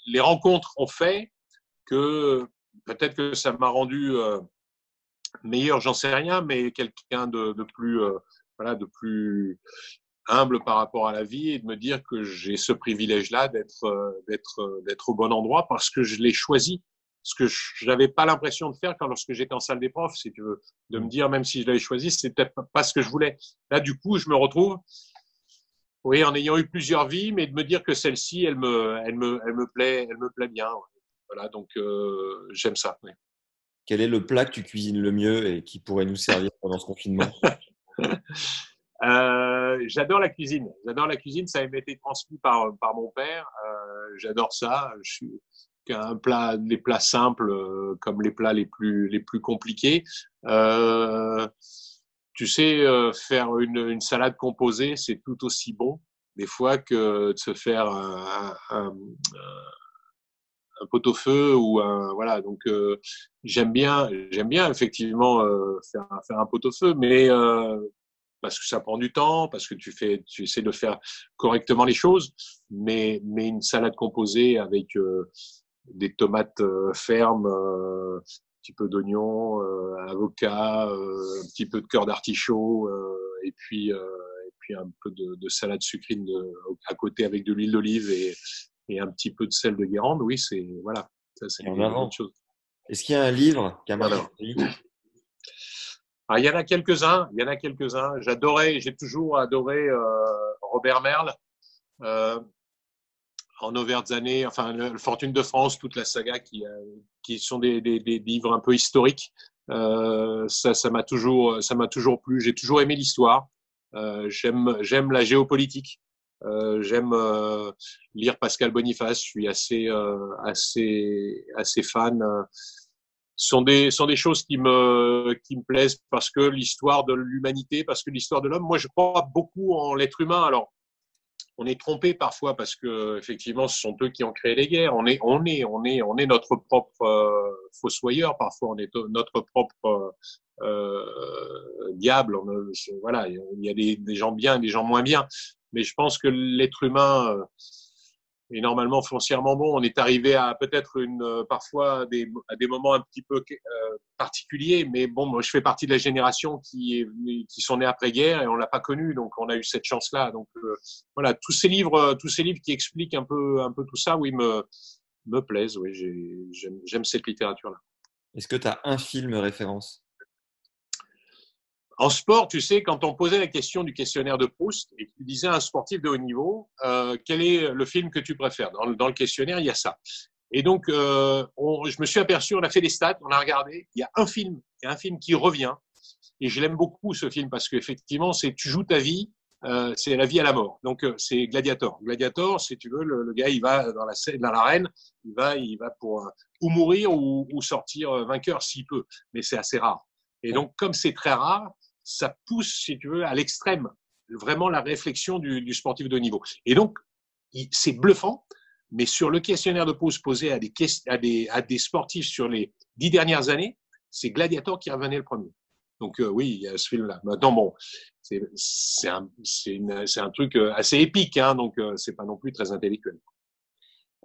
les rencontres ont fait que peut-être que ça m'a rendu meilleur, j'en sais rien, mais quelqu'un de plus, voilà, de plus humble par rapport à la vie et de me dire que j'ai ce privilège-là d'être au bon endroit parce que je l'ai choisi. Ce que je n'avais pas l'impression de faire lorsque j'étais en salle des profs, si tu veux, de me dire, même si je l'avais choisi, c'est peut-être pas ce que je voulais. Là, du coup, je me retrouve, oui, en ayant eu plusieurs vies, mais de me dire que celle-ci, elle me plaît bien. Voilà, donc j'aime ça. Oui. Quel est le plat que tu cuisines le mieux et qui pourrait nous servir pendant ce confinement? J'adore la cuisine. J'adore la cuisine. Ça m'a été transmis par mon père. J'adore ça. Je suis les plats simples comme les plats les plus compliqués. Tu sais, faire une salade composée, c'est tout aussi bon des fois que de se faire un pot-au-feu ou voilà. Donc j'aime bien effectivement faire un pot-au-feu, mais parce que ça prend du temps, parce que tu essaies de faire correctement les choses, mais une salade composée avec des tomates fermes, un petit peu d'oignon, un avocat, un petit peu de cœur d'artichaut, et puis un peu de salade sucrine à côté avec de l'huile d'olive et un petit peu de sel de Guérande. Oui, voilà, ça c'est En une avant. bonne chose. Est-ce qu'il y a un livre qui a marqué Voilà. ta vie? Ah, il y en a quelques-uns. J'ai toujours adoré Robert Merle. En Auvergne, enfin, le Fortune de France, toute la saga qui sont des livres un peu historiques. Ça m'a toujours plu. J'ai toujours aimé l'histoire. J'aime la géopolitique. J'aime lire Pascal Boniface. Je suis assez fan. Sont des choses qui me plaisent parce que l'histoire de l'humanité, parce que l'histoire de l'homme. Moi, je crois beaucoup en l'être humain. Alors, on est trompé parfois parce que effectivement, ce sont eux qui ont créé les guerres. On est notre propre fossoyeur. Parfois, on est notre propre diable. Voilà, il y a des gens bien, des gens moins bien. Mais je pense que l'être humain est normalement foncièrement bon. On est arrivé à peut-être parfois à des moments un petit peu particuliers, mais bon, moi, je fais partie de la génération qui sont nés après-guerre et on l'a pas connu, donc on a eu cette chance-là. Donc voilà, tous ces livres qui expliquent un peu tout ça, oui, me plaisent. Oui, j'aime cette littérature-là. Est-ce que tu as un film référence? En sport, tu sais, quand on posait la question du questionnaire de Proust et que tu disais à un sportif de haut niveau, quel est le film que tu préfères? Dans le questionnaire, il y a ça. Et donc, je me suis aperçu, on a fait des stats, on a regardé, il y a un film qui revient. Et je l'aime beaucoup, ce film, parce qu'effectivement, tu joues ta vie, c'est la vie à la mort. Donc, c'est Gladiator. Gladiator, si tu veux, le gars, il va dans l'arène, il va pour ou mourir ou sortir vainqueur s'il peut. Mais c'est assez rare. Et donc, comme c'est très rare, ça pousse, si tu veux, à l'extrême, vraiment la réflexion du sportif de haut niveau. Et donc, c'est bluffant, mais sur le questionnaire de Proust posé à des sportifs sur les 10 dernières années, c'est Gladiator qui revenait le premier. Donc oui, il y a ce film-là. Maintenant, bon, c'est un truc assez épique, hein, donc c'est pas non plus très intellectuel.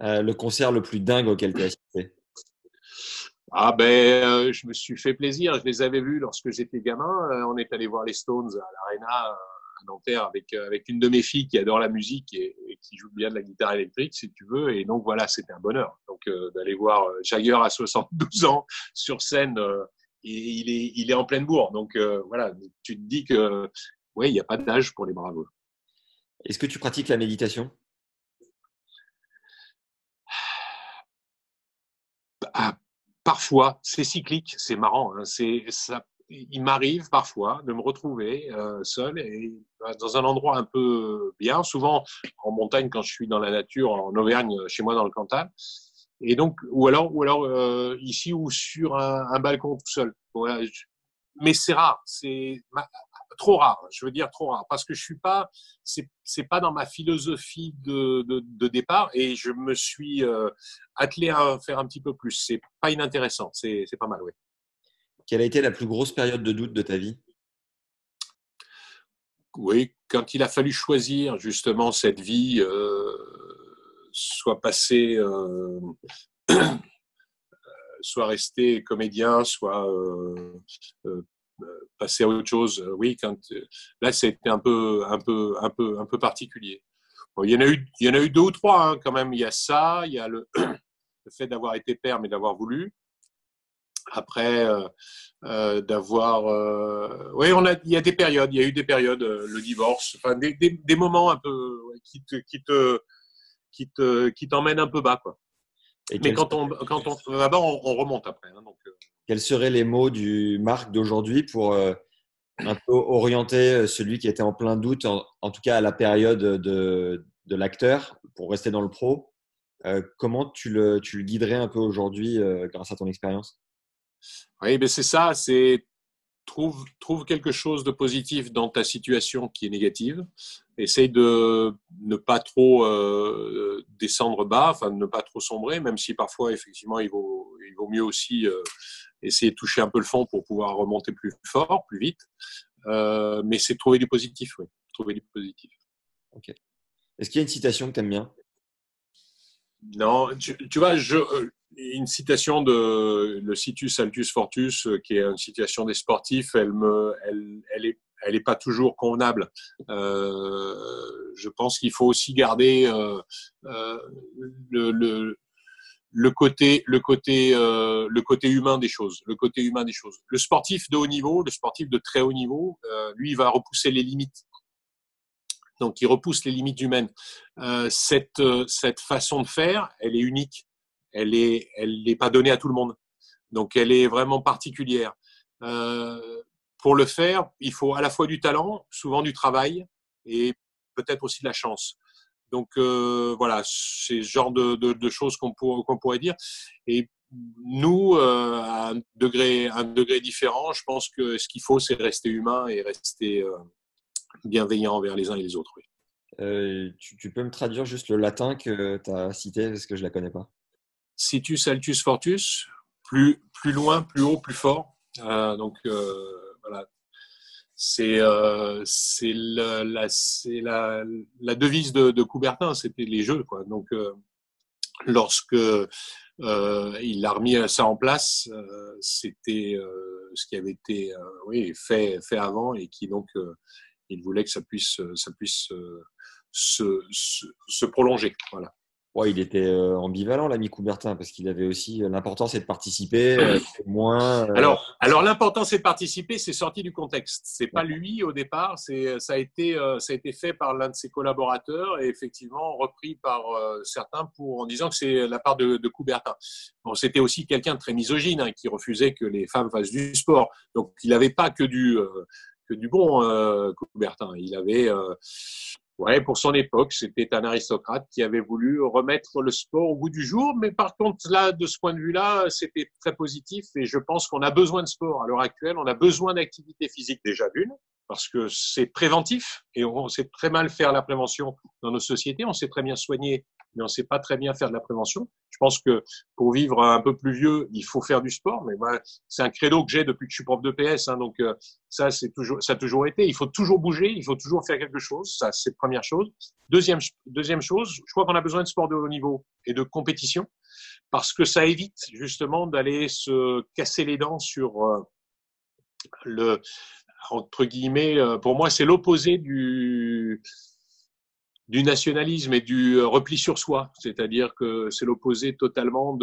Le concert le plus dingue auquel tu as assisté? Ah ben, je me suis fait plaisir. Je les avais vus lorsque j'étais gamin. On est allé voir les Stones à l'Arena à Nanterre avec une de mes filles qui adore la musique et qui joue bien de la guitare électrique, si tu veux. Et donc voilà, c'était un bonheur. Donc d'aller voir Jagger à 72 ans sur scène, et il est en pleine bourre. Donc voilà, tu te dis que ouais, il n'y a pas d'âge pour les bravos. Est-ce que tu pratiques la méditation? Ah, parfois, c'est cyclique, c'est marrant. Hein, il m'arrive parfois de me retrouver seul et dans un endroit un peu bien, souvent en montagne quand je suis dans la nature, en Auvergne, chez moi dans le Cantal. Et donc, ou alors ici ou sur un balcon tout seul. Voilà, mais c'est rare, trop rare. Je veux dire trop rare parce que je suis pas, c'est pas dans ma philosophie de départ et je me suis attelé à faire un petit peu plus. C'est pas inintéressant, c'est pas mal, oui. Quelle a été la plus grosse période de doute de ta vie? Oui, quand il a fallu choisir justement cette vie, soit passer, soit rester comédien, soit euh, passer à autre chose. Oui, là, c'était un peu particulier. Bon, il y en a eu deux ou trois hein, quand même. Il y a ça, il y a le fait d'avoir été père, mais d'avoir voulu. Après, d'avoir, oui, il y a des périodes, il y a eu des périodes, le divorce, enfin des moments un peu ouais, qui t'emmènent un peu bas, quoi. Et Mais quand on va bas, on remonte après. Hein, donc, quels seraient les mots du Marc d'aujourd'hui pour un peu orienter celui qui était en plein doute, en tout cas à la période de l'acteur, pour rester dans le pro? Comment tu le guiderais un peu aujourd'hui grâce à ton expérience? oui, ben c'est ça, c'est trouve quelque chose de positif dans ta situation qui est négative. Essaye de ne pas trop descendre bas, enfin de ne pas trop sombrer, même si parfois effectivement il vaut mieux aussi essayer de toucher un peu le fond pour pouvoir remonter plus fort, plus vite. Mais c'est trouver du positif, oui. Trouver du positif. Ok. Est-ce qu'il y a une citation que tu aimes bien? Non, tu vois, une citation de le Situs Altus Fortus, qui est une citation des sportifs, elle est pas toujours convenable. Je pense qu'il faut aussi garder euh, le, le, le côté humain des choses, le côté humain des choses. Le sportif de haut niveau, le sportif de très haut niveau, lui, il va repousser les limites. Donc, il repousse les limites humaines. Cette façon de faire, elle est unique. Elle n'est pas donnée à tout le monde. Donc, elle est vraiment particulière. Pour le faire, il faut à la fois du talent, souvent du travail et peut-être aussi de la chance. Donc, voilà, c'est ce genre de choses qu'on pourrait dire. Et nous, à un degré différent, je pense que ce qu'il faut, c'est rester humain et rester bienveillant envers les uns et les autres. Oui. Tu peux me traduire juste le latin que tu as cité parce que je ne la connais pas. Situs altus fortus, plus loin, plus haut, plus fort. Donc voilà, c'est la devise de Coubertin, c'était les jeux quoi. Donc lorsque il a remis ça en place, c'était ce qui avait été oui fait avant et qui donc il voulait que ça puisse se prolonger. Voilà. Ouais, il était ambivalent, l'ami Coubertin, parce qu'il avait aussi l'important, c'est de participer, moins. Alors l'important c'est de participer, c'est sorti du contexte. C'est pas lui au départ, ça a été fait par l'un de ses collaborateurs et effectivement repris par certains en disant que c'est la part de Coubertin. Bon, c'était aussi quelqu'un de très misogyne hein, qui refusait que les femmes fassent du sport. Donc il n'avait pas que du bon Coubertin. Il avait ouais, pour son époque, c'était un aristocrate qui avait voulu remettre le sport au goût du jour. Mais par contre, là, de ce point de vue-là, c'était très positif. Et je pense qu'on a besoin de sport à l'heure actuelle. On a besoin d'activité physique déjà d'une, parce que c'est préventif. Et on sait très mal faire la prévention dans nos sociétés. On sait très bien soigner, mais on sait pas très bien faire de la prévention. Je pense que pour vivre un peu plus vieux, il faut faire du sport. Mais moi, c'est un credo que j'ai depuis que je suis prof de PS. Hein, donc, ça a toujours été. Il faut toujours bouger, il faut toujours faire quelque chose. Ça, c'est la première chose. Deuxième chose, je crois qu'on a besoin de sport de haut niveau et de compétition parce que ça évite justement d'aller se casser les dents sur le entre guillemets. Pour moi, c'est l'opposé du nationalisme et du repli sur soi, c'est-à-dire que c'est l'opposé totalement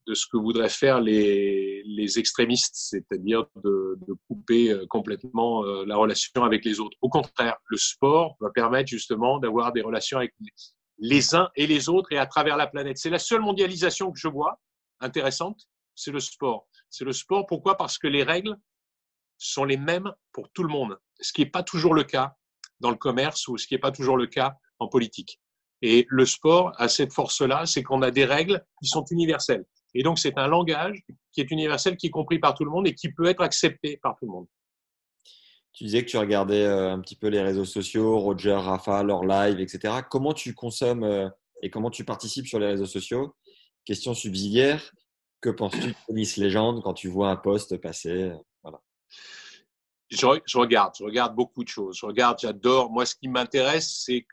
de ce que voudraient faire les extrémistes, c'est-à-dire de couper complètement la relation avec les autres. Au contraire, le sport va permettre justement d'avoir des relations avec les uns et les autres et à travers la planète. C'est la seule mondialisation que je vois intéressante, c'est le sport. C'est le sport, pourquoi? Parce que les règles sont les mêmes pour tout le monde, ce qui n'est pas toujours le cas dans le commerce ou ce qui n'est pas toujours le cas en politique. Et le sport a cette force-là, c'est qu'on a des règles qui sont universelles. Et donc, c'est un langage qui est universel, qui est compris par tout le monde et qui peut être accepté par tout le monde. Tu disais que tu regardais un petit peu les réseaux sociaux, Roger, Rafa, leur live, etc. Comment tu consommes et comment tu participes sur les réseaux sociaux? Question subsidiaire, que penses-tu de Tennis Légende quand tu vois un post passer? Voilà. Je regarde beaucoup de choses. J'adore. Moi, ce qui m'intéresse, c'est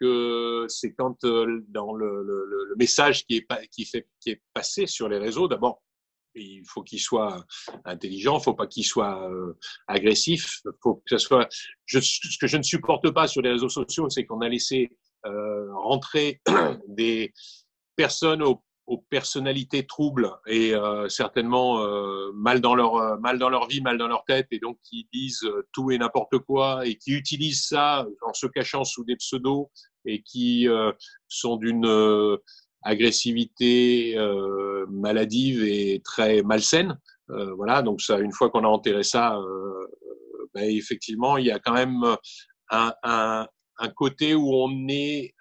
quand dans le message qui est passé sur les réseaux, d'abord, il faut qu'il soit intelligent, il faut pas qu'il soit agressif, faut que ça soit. Ce que je ne supporte pas sur les réseaux sociaux, c'est qu'on a laissé rentrer des personnes aux personnalités troubles et certainement mal dans leur vie, mal dans leur tête, et donc qui disent tout et n'importe quoi et qui utilisent ça en se cachant sous des pseudos et qui sont d'une agressivité maladive et très malsaine. Voilà, donc ça, une fois qu'on a enterré ça, ben, effectivement, il y a quand même un côté où on est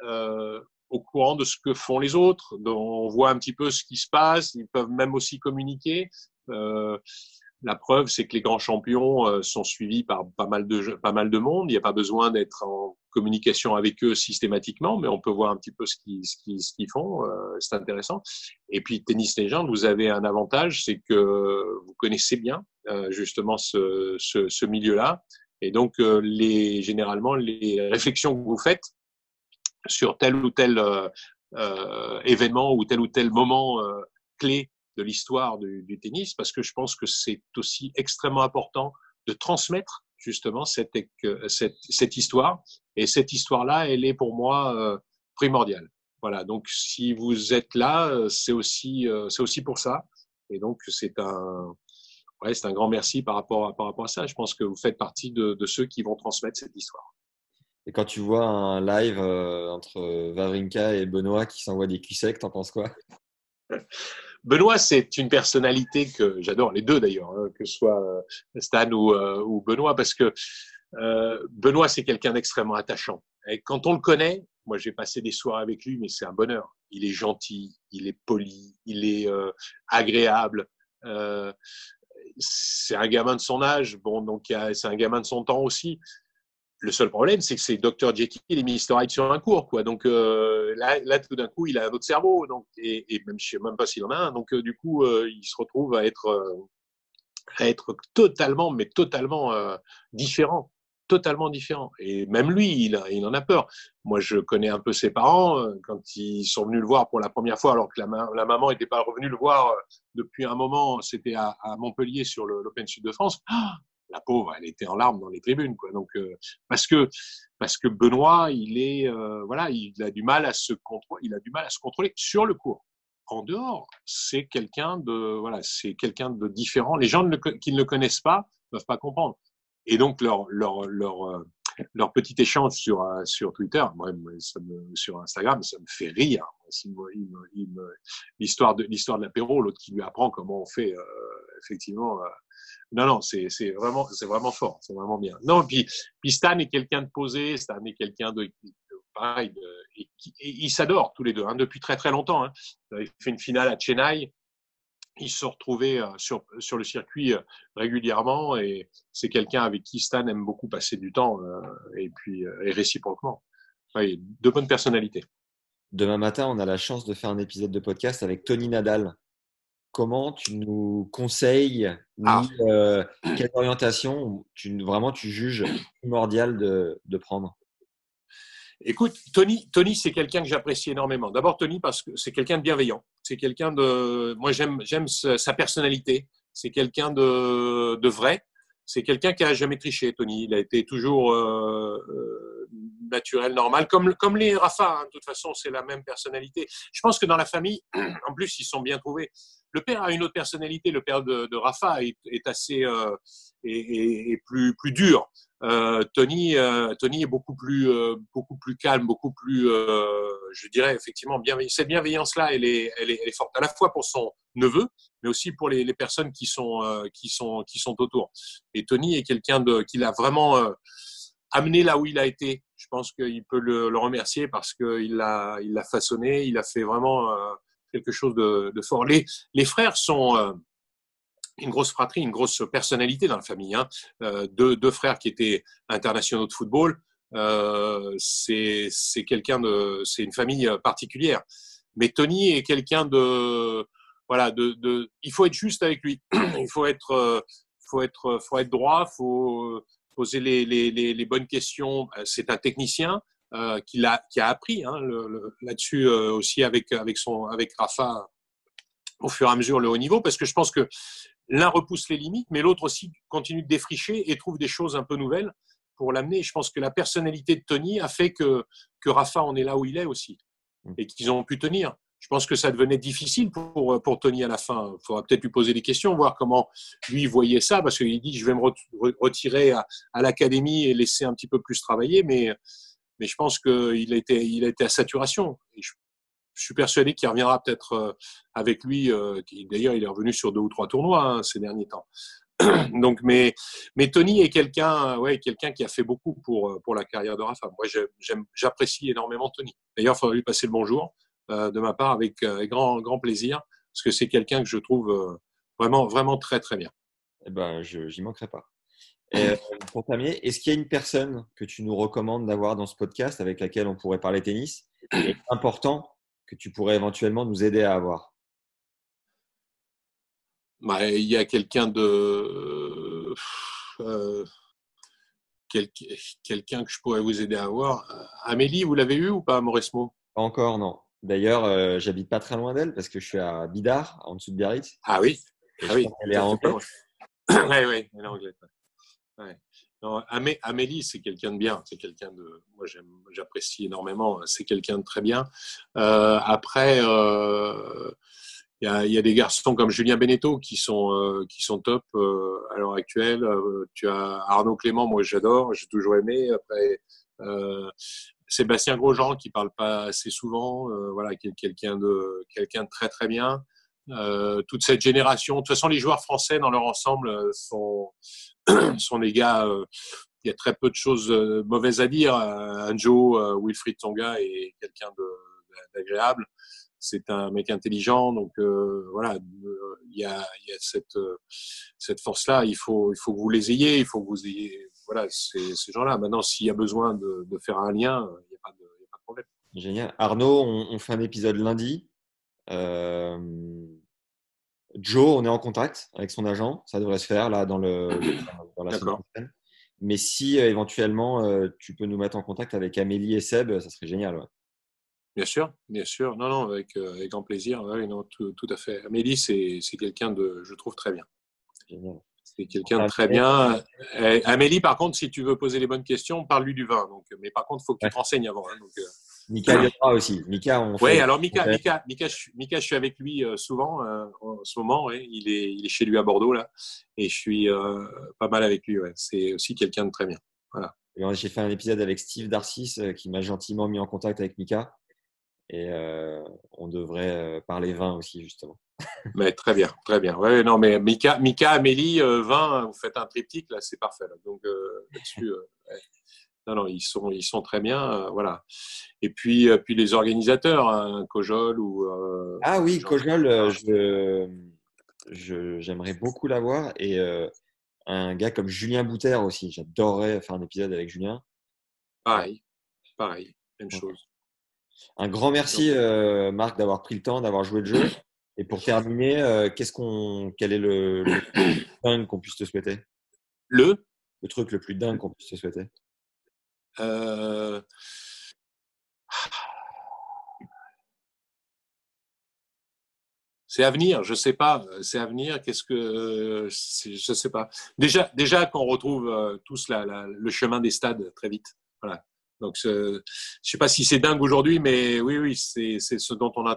au courant de ce que font les autres, on voit un petit peu ce qui se passe, ils peuvent même aussi communiquer. La preuve, c'est que les grands champions sont suivis par pas mal de monde. Il n'y a pas besoin d'être en communication avec eux systématiquement, mais on peut voir un petit peu ce qu'ils font. C'est intéressant. Et puis, Tennis Légende, vous avez un avantage, c'est que vous connaissez bien justement ce milieu-là. Et donc, généralement, les réflexions que vous faites sur tel ou tel événement ou tel moment clé de l'histoire du tennis, parce que je pense que c'est aussi extrêmement important de transmettre justement cette histoire. Et cette histoire-là, elle est pour moi primordiale. Voilà, donc si vous êtes là, c'est aussi pour ça. Et donc, c'est un grand merci par rapport à ça. Je pense que vous faites partie de ceux qui vont transmettre cette histoire. Et quand tu vois un live entre Wawrinka et Benoît qui s'envoient des culs secs, t'en penses quoi? Benoît, c'est une personnalité que j'adore, les deux d'ailleurs, hein, que ce soit Stan ou Benoît, parce que Benoît, c'est quelqu'un d'extrêmement attachant. Et quand on le connaît, moi j'ai passé des soirées avec lui, mais c'est un bonheur. Il est gentil, il est poli, il est agréable. C'est un gamin de son âge, bon, donc c'est un gamin de son temps aussi. Le seul problème, c'est que c'est Dr. Jekyll et Mr. Hyde sur un cours, quoi. Donc là, tout d'un coup, il a un autre cerveau, donc et même je sais même pas s'il en a un. Donc du coup, il se retrouve à être totalement, mais totalement totalement différent. Et même lui, il en a peur. Moi, je connais un peu ses parents quand ils sont venus le voir pour la première fois, alors que la maman n'était pas revenue le voir depuis un moment. C'était à Montpellier sur l'Open Sud de France. La pauvre, elle était en larmes dans les tribunes, quoi. Donc parce que Benoît, il a du mal à se contrôler sur le court. En dehors, c'est quelqu'un de différent. Les gens qui ne le connaissent pas ne peuvent pas comprendre. Et donc leur petit échange sur Twitter, sur Instagram, ça me fait rire. L'histoire de l'apéro, l'autre qui lui apprend comment on fait effectivement. Non, c'est vraiment fort, c'est vraiment bien. Non, puis Stan est quelqu'un de posé, Stan est quelqu'un de pareil, et ils s'adorent tous les deux, hein, depuis très très longtemps. Hein. Ils avaient fait une finale à Chennai, ils se sont retrouvés sur le circuit régulièrement, et c'est quelqu'un avec qui Stan aime beaucoup passer du temps, et puis et réciproquement. Ouais, de bonnes personnalités. Demain matin, on a la chance de faire un épisode de podcast avec Tony Nadal. Comment tu nous conseilles, quelle orientation tu juges primordial de prendre? Écoute, Tony, c'est quelqu'un que j'apprécie énormément. D'abord, Tony, parce que c'est quelqu'un de bienveillant. C'est quelqu'un moi, j'aime sa personnalité. C'est quelqu'un de vrai. C'est quelqu'un qui a jamais triché, Tony. Il a été toujours naturel, normal, comme les Rafa. Hein. De toute façon, c'est la même personnalité. Je pense que dans la famille, en plus, ils sont bien trouvés. le père a une autre personnalité. Le père de Rafa est assez est plus dur. Tony est beaucoup plus calme, beaucoup plus, je dirais effectivement bienveillant. Cette bienveillance-là, elle est forte à la fois pour son neveu, mais aussi pour les personnes qui sont autour. Et Tony est quelqu'un qui l'a vraiment amené là où il a été. Je pense qu'il peut le remercier parce qu'il l'a façonné, il a fait vraiment quelque chose de fort. Les frères sont une grosse fratrie, une grosse personnalité dans la famille. Hein. Deux frères qui étaient internationaux de football. C'est une famille particulière. Mais Tony est quelqu'un voilà, il faut être juste avec lui. Il faut être droit, faut poser les bonnes questions. C'est un technicien qui a appris hein, là-dessus aussi avec Rafa au fur et à mesure le haut niveau, parce que je pense que l'un repousse les limites, mais l'autre aussi continue de défricher et trouve des choses un peu nouvelles pour l'amener. Je pense que la personnalité de Tony a fait que Rafa en est là où il est aussi et qu'ils ont pu tenir. Je pense que ça devenait difficile pour Tony à la fin. Il faudra peut-être lui poser des questions, voir comment lui voyait ça, parce qu'il dit je vais me retirer à l'académie et laisser un petit peu plus travailler, mais je pense qu'il a été à saturation. Et je suis persuadé qu'il reviendra peut-être avec lui. D'ailleurs, il est revenu sur 2 ou 3 tournois hein, ces derniers temps. Donc, mais Tony est quelqu'un qui a fait beaucoup pour la carrière de Rafa. Moi, j'apprécie énormément Tony. D'ailleurs, il faudrait lui passer le bonjour de ma part avec grand plaisir, parce que c'est quelqu'un que je trouve vraiment, vraiment très, très bien. Eh ben, j'y manquerai pas. Et, pour terminer, est-ce qu'il y a une personne que tu nous recommandes d'avoir dans ce podcast avec laquelle on pourrait parler tennis et important que tu pourrais éventuellement nous aider à avoir? Il y a quelqu'un quelqu'un que je pourrais vous aider à avoir. Amélie, vous l'avez eu ou pas, Mauresmo? Pas encore, non. D'ailleurs, j'habite pas très loin d'elle parce que je suis à Bidart, en dessous de Biarritz. Ah oui, Je pense qu'elle est à Angers. Oui, elle est anglaise. Ouais. Non, Amélie, c'est quelqu'un de bien. C'est quelqu'un de. Moi, j'apprécie énormément. C'est quelqu'un de très bien. Après, il y a des garçons comme Julien Beneteau qui sont top à l'heure actuelle. Tu as Arnaud Clément, moi j'adore, j'ai toujours aimé. Après, Sébastien Grosjean qui parle pas assez souvent, voilà, qui est quelqu'un de très très bien. Toute cette génération. De toute façon, les joueurs français dans leur ensemble sont des gars. Il y a très peu de choses mauvaises à dire. Anjo, Wilfried Tsonga est quelqu'un d'agréable. C'est un mec intelligent, donc voilà, il y a cette force-là. Il faut que vous les ayez. Il faut que vous ayez voilà ces gens-là. Maintenant, s'il y a besoin de faire un lien, il n'y a pas de problème. Génial. Arnaud, on fait un épisode lundi. Joe, on est en contact avec son agent. Ça devrait se faire là dans la semaine prochaine. Mais si éventuellement tu peux nous mettre en contact avec Amélie et Seb, ça serait génial. Ouais. Bien sûr. Non, avec grand plaisir. Ouais, non, tout à fait. Amélie, c'est quelqu'un je trouve très bien. Génial. C'est quelqu'un de très bien. Amélie, par contre, si tu veux poser les bonnes questions, parle-lui du vin. Donc, mais par contre, il faut que tu te renseignes avant. Hein, donc, Mika viendra aussi. Mika, oui, alors Mika, je suis avec lui souvent en ce moment. Ouais. Il est chez lui à Bordeaux là, et je suis pas mal avec lui. Ouais. C'est aussi quelqu'un de très bien. Voilà. J'ai fait un épisode avec Steve Darcis qui m'a gentiment mis en contact avec Mika. Et on devrait parler vin aussi, justement. Mais très bien. Ouais, non, mais Mika, Amélie, vin, vous faites un triptyque, là, c'est parfait. Là. Donc, là-dessus, ouais. Non, ils sont très bien. Voilà. Et puis les organisateurs, hein, Kojol ou. Ah oui, Kojol, j'aimerais beaucoup l'avoir. Et un gars comme Julien Bouter aussi. J'adorerais faire un épisode avec Julien. Pareil, même chose. Un grand merci, Marc, d'avoir pris le temps, d'avoir joué le jeu. Et pour terminer, quel est le plus dingue qu'on puisse te souhaiter? Le truc le plus dingue qu'on puisse te souhaiter? C'est à venir, je sais pas. C'est à venir. Je sais pas. Déjà qu'on retrouve tous le chemin des stades très vite. Voilà. Donc, je sais pas si c'est dingue aujourd'hui, mais oui, c'est ce dont on a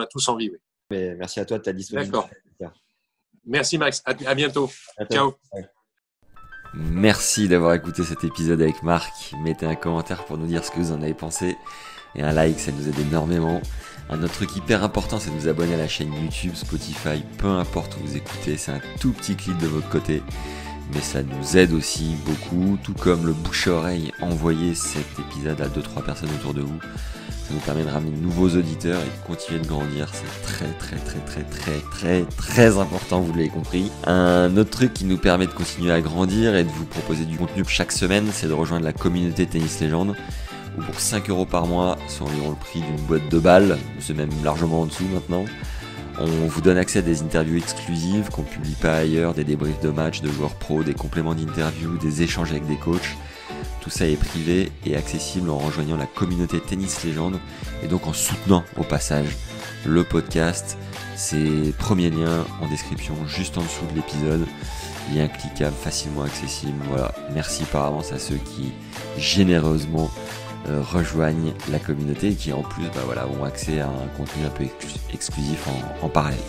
tous envie. Oui. Mais merci à toi de ta disponibilité. D'accord. Merci Max, à bientôt. Ciao. Merci d'avoir écouté cet épisode avec Marc. Mettez un commentaire pour nous dire ce que vous en avez pensé. Et un like, ça nous aide énormément. Un autre truc hyper important, c'est de vous abonner à la chaîne YouTube, Spotify, peu importe où vous écoutez. C'est un tout petit clic de votre côté. Mais ça nous aide aussi beaucoup, tout comme le bouche-à-oreille. Envoyez cet épisode à 2-3 personnes autour de vous. Ça nous permet de ramener de nouveaux auditeurs et de continuer de grandir. C'est très important, vous l'avez compris. Un autre truc qui nous permet de continuer à grandir et de vous proposer du contenu chaque semaine, c'est de rejoindre la communauté Tennis Légende, où pour 5 € par mois, c'est environ le prix d'une boîte de balles, c'est même largement en dessous maintenant. On vous donne accès à des interviews exclusives qu'on ne publie pas ailleurs, des débriefs de matchs de joueurs pros, des compléments d'interviews, des échanges avec des coachs. Tout ça est privé et accessible en rejoignant la communauté Tennis Légende et donc en soutenant au passage le podcast. C'est premier lien en description juste en dessous de l'épisode. Lien cliquable, facilement accessible. Voilà. Merci par avance à ceux qui généreusement rejoignent la communauté et qui en plus ont accès à un contenu un peu exclusif en parallèle.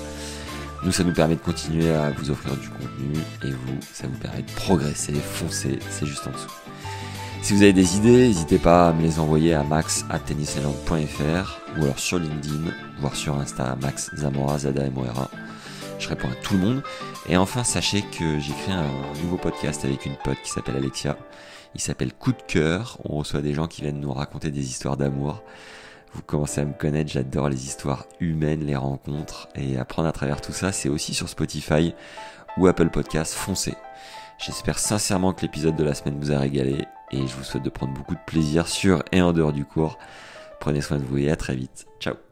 Nous, ça nous permet de continuer à vous offrir du contenu et vous, ça vous permet de progresser, foncer, c'est juste en dessous. Si vous avez des idées, n'hésitez pas à me les envoyer à max@tennislegende.fr ou alors sur LinkedIn, voire sur Insta, Max Zamora, ZAMORA. Je réponds à tout le monde. Et enfin, sachez que j'ai créé un nouveau podcast avec une pote qui s'appelle Alexia. Il s'appelle Coup de cœur. On reçoit des gens qui viennent nous raconter des histoires d'amour. Vous commencez à me connaître, j'adore les histoires humaines, les rencontres. Et apprendre à travers tout ça, c'est aussi sur Spotify ou Apple Podcasts. Foncez. J'espère sincèrement que l'épisode de la semaine vous a régalé. Et je vous souhaite de prendre beaucoup de plaisir sur et en dehors du cours. Prenez soin de vous et à très vite. Ciao.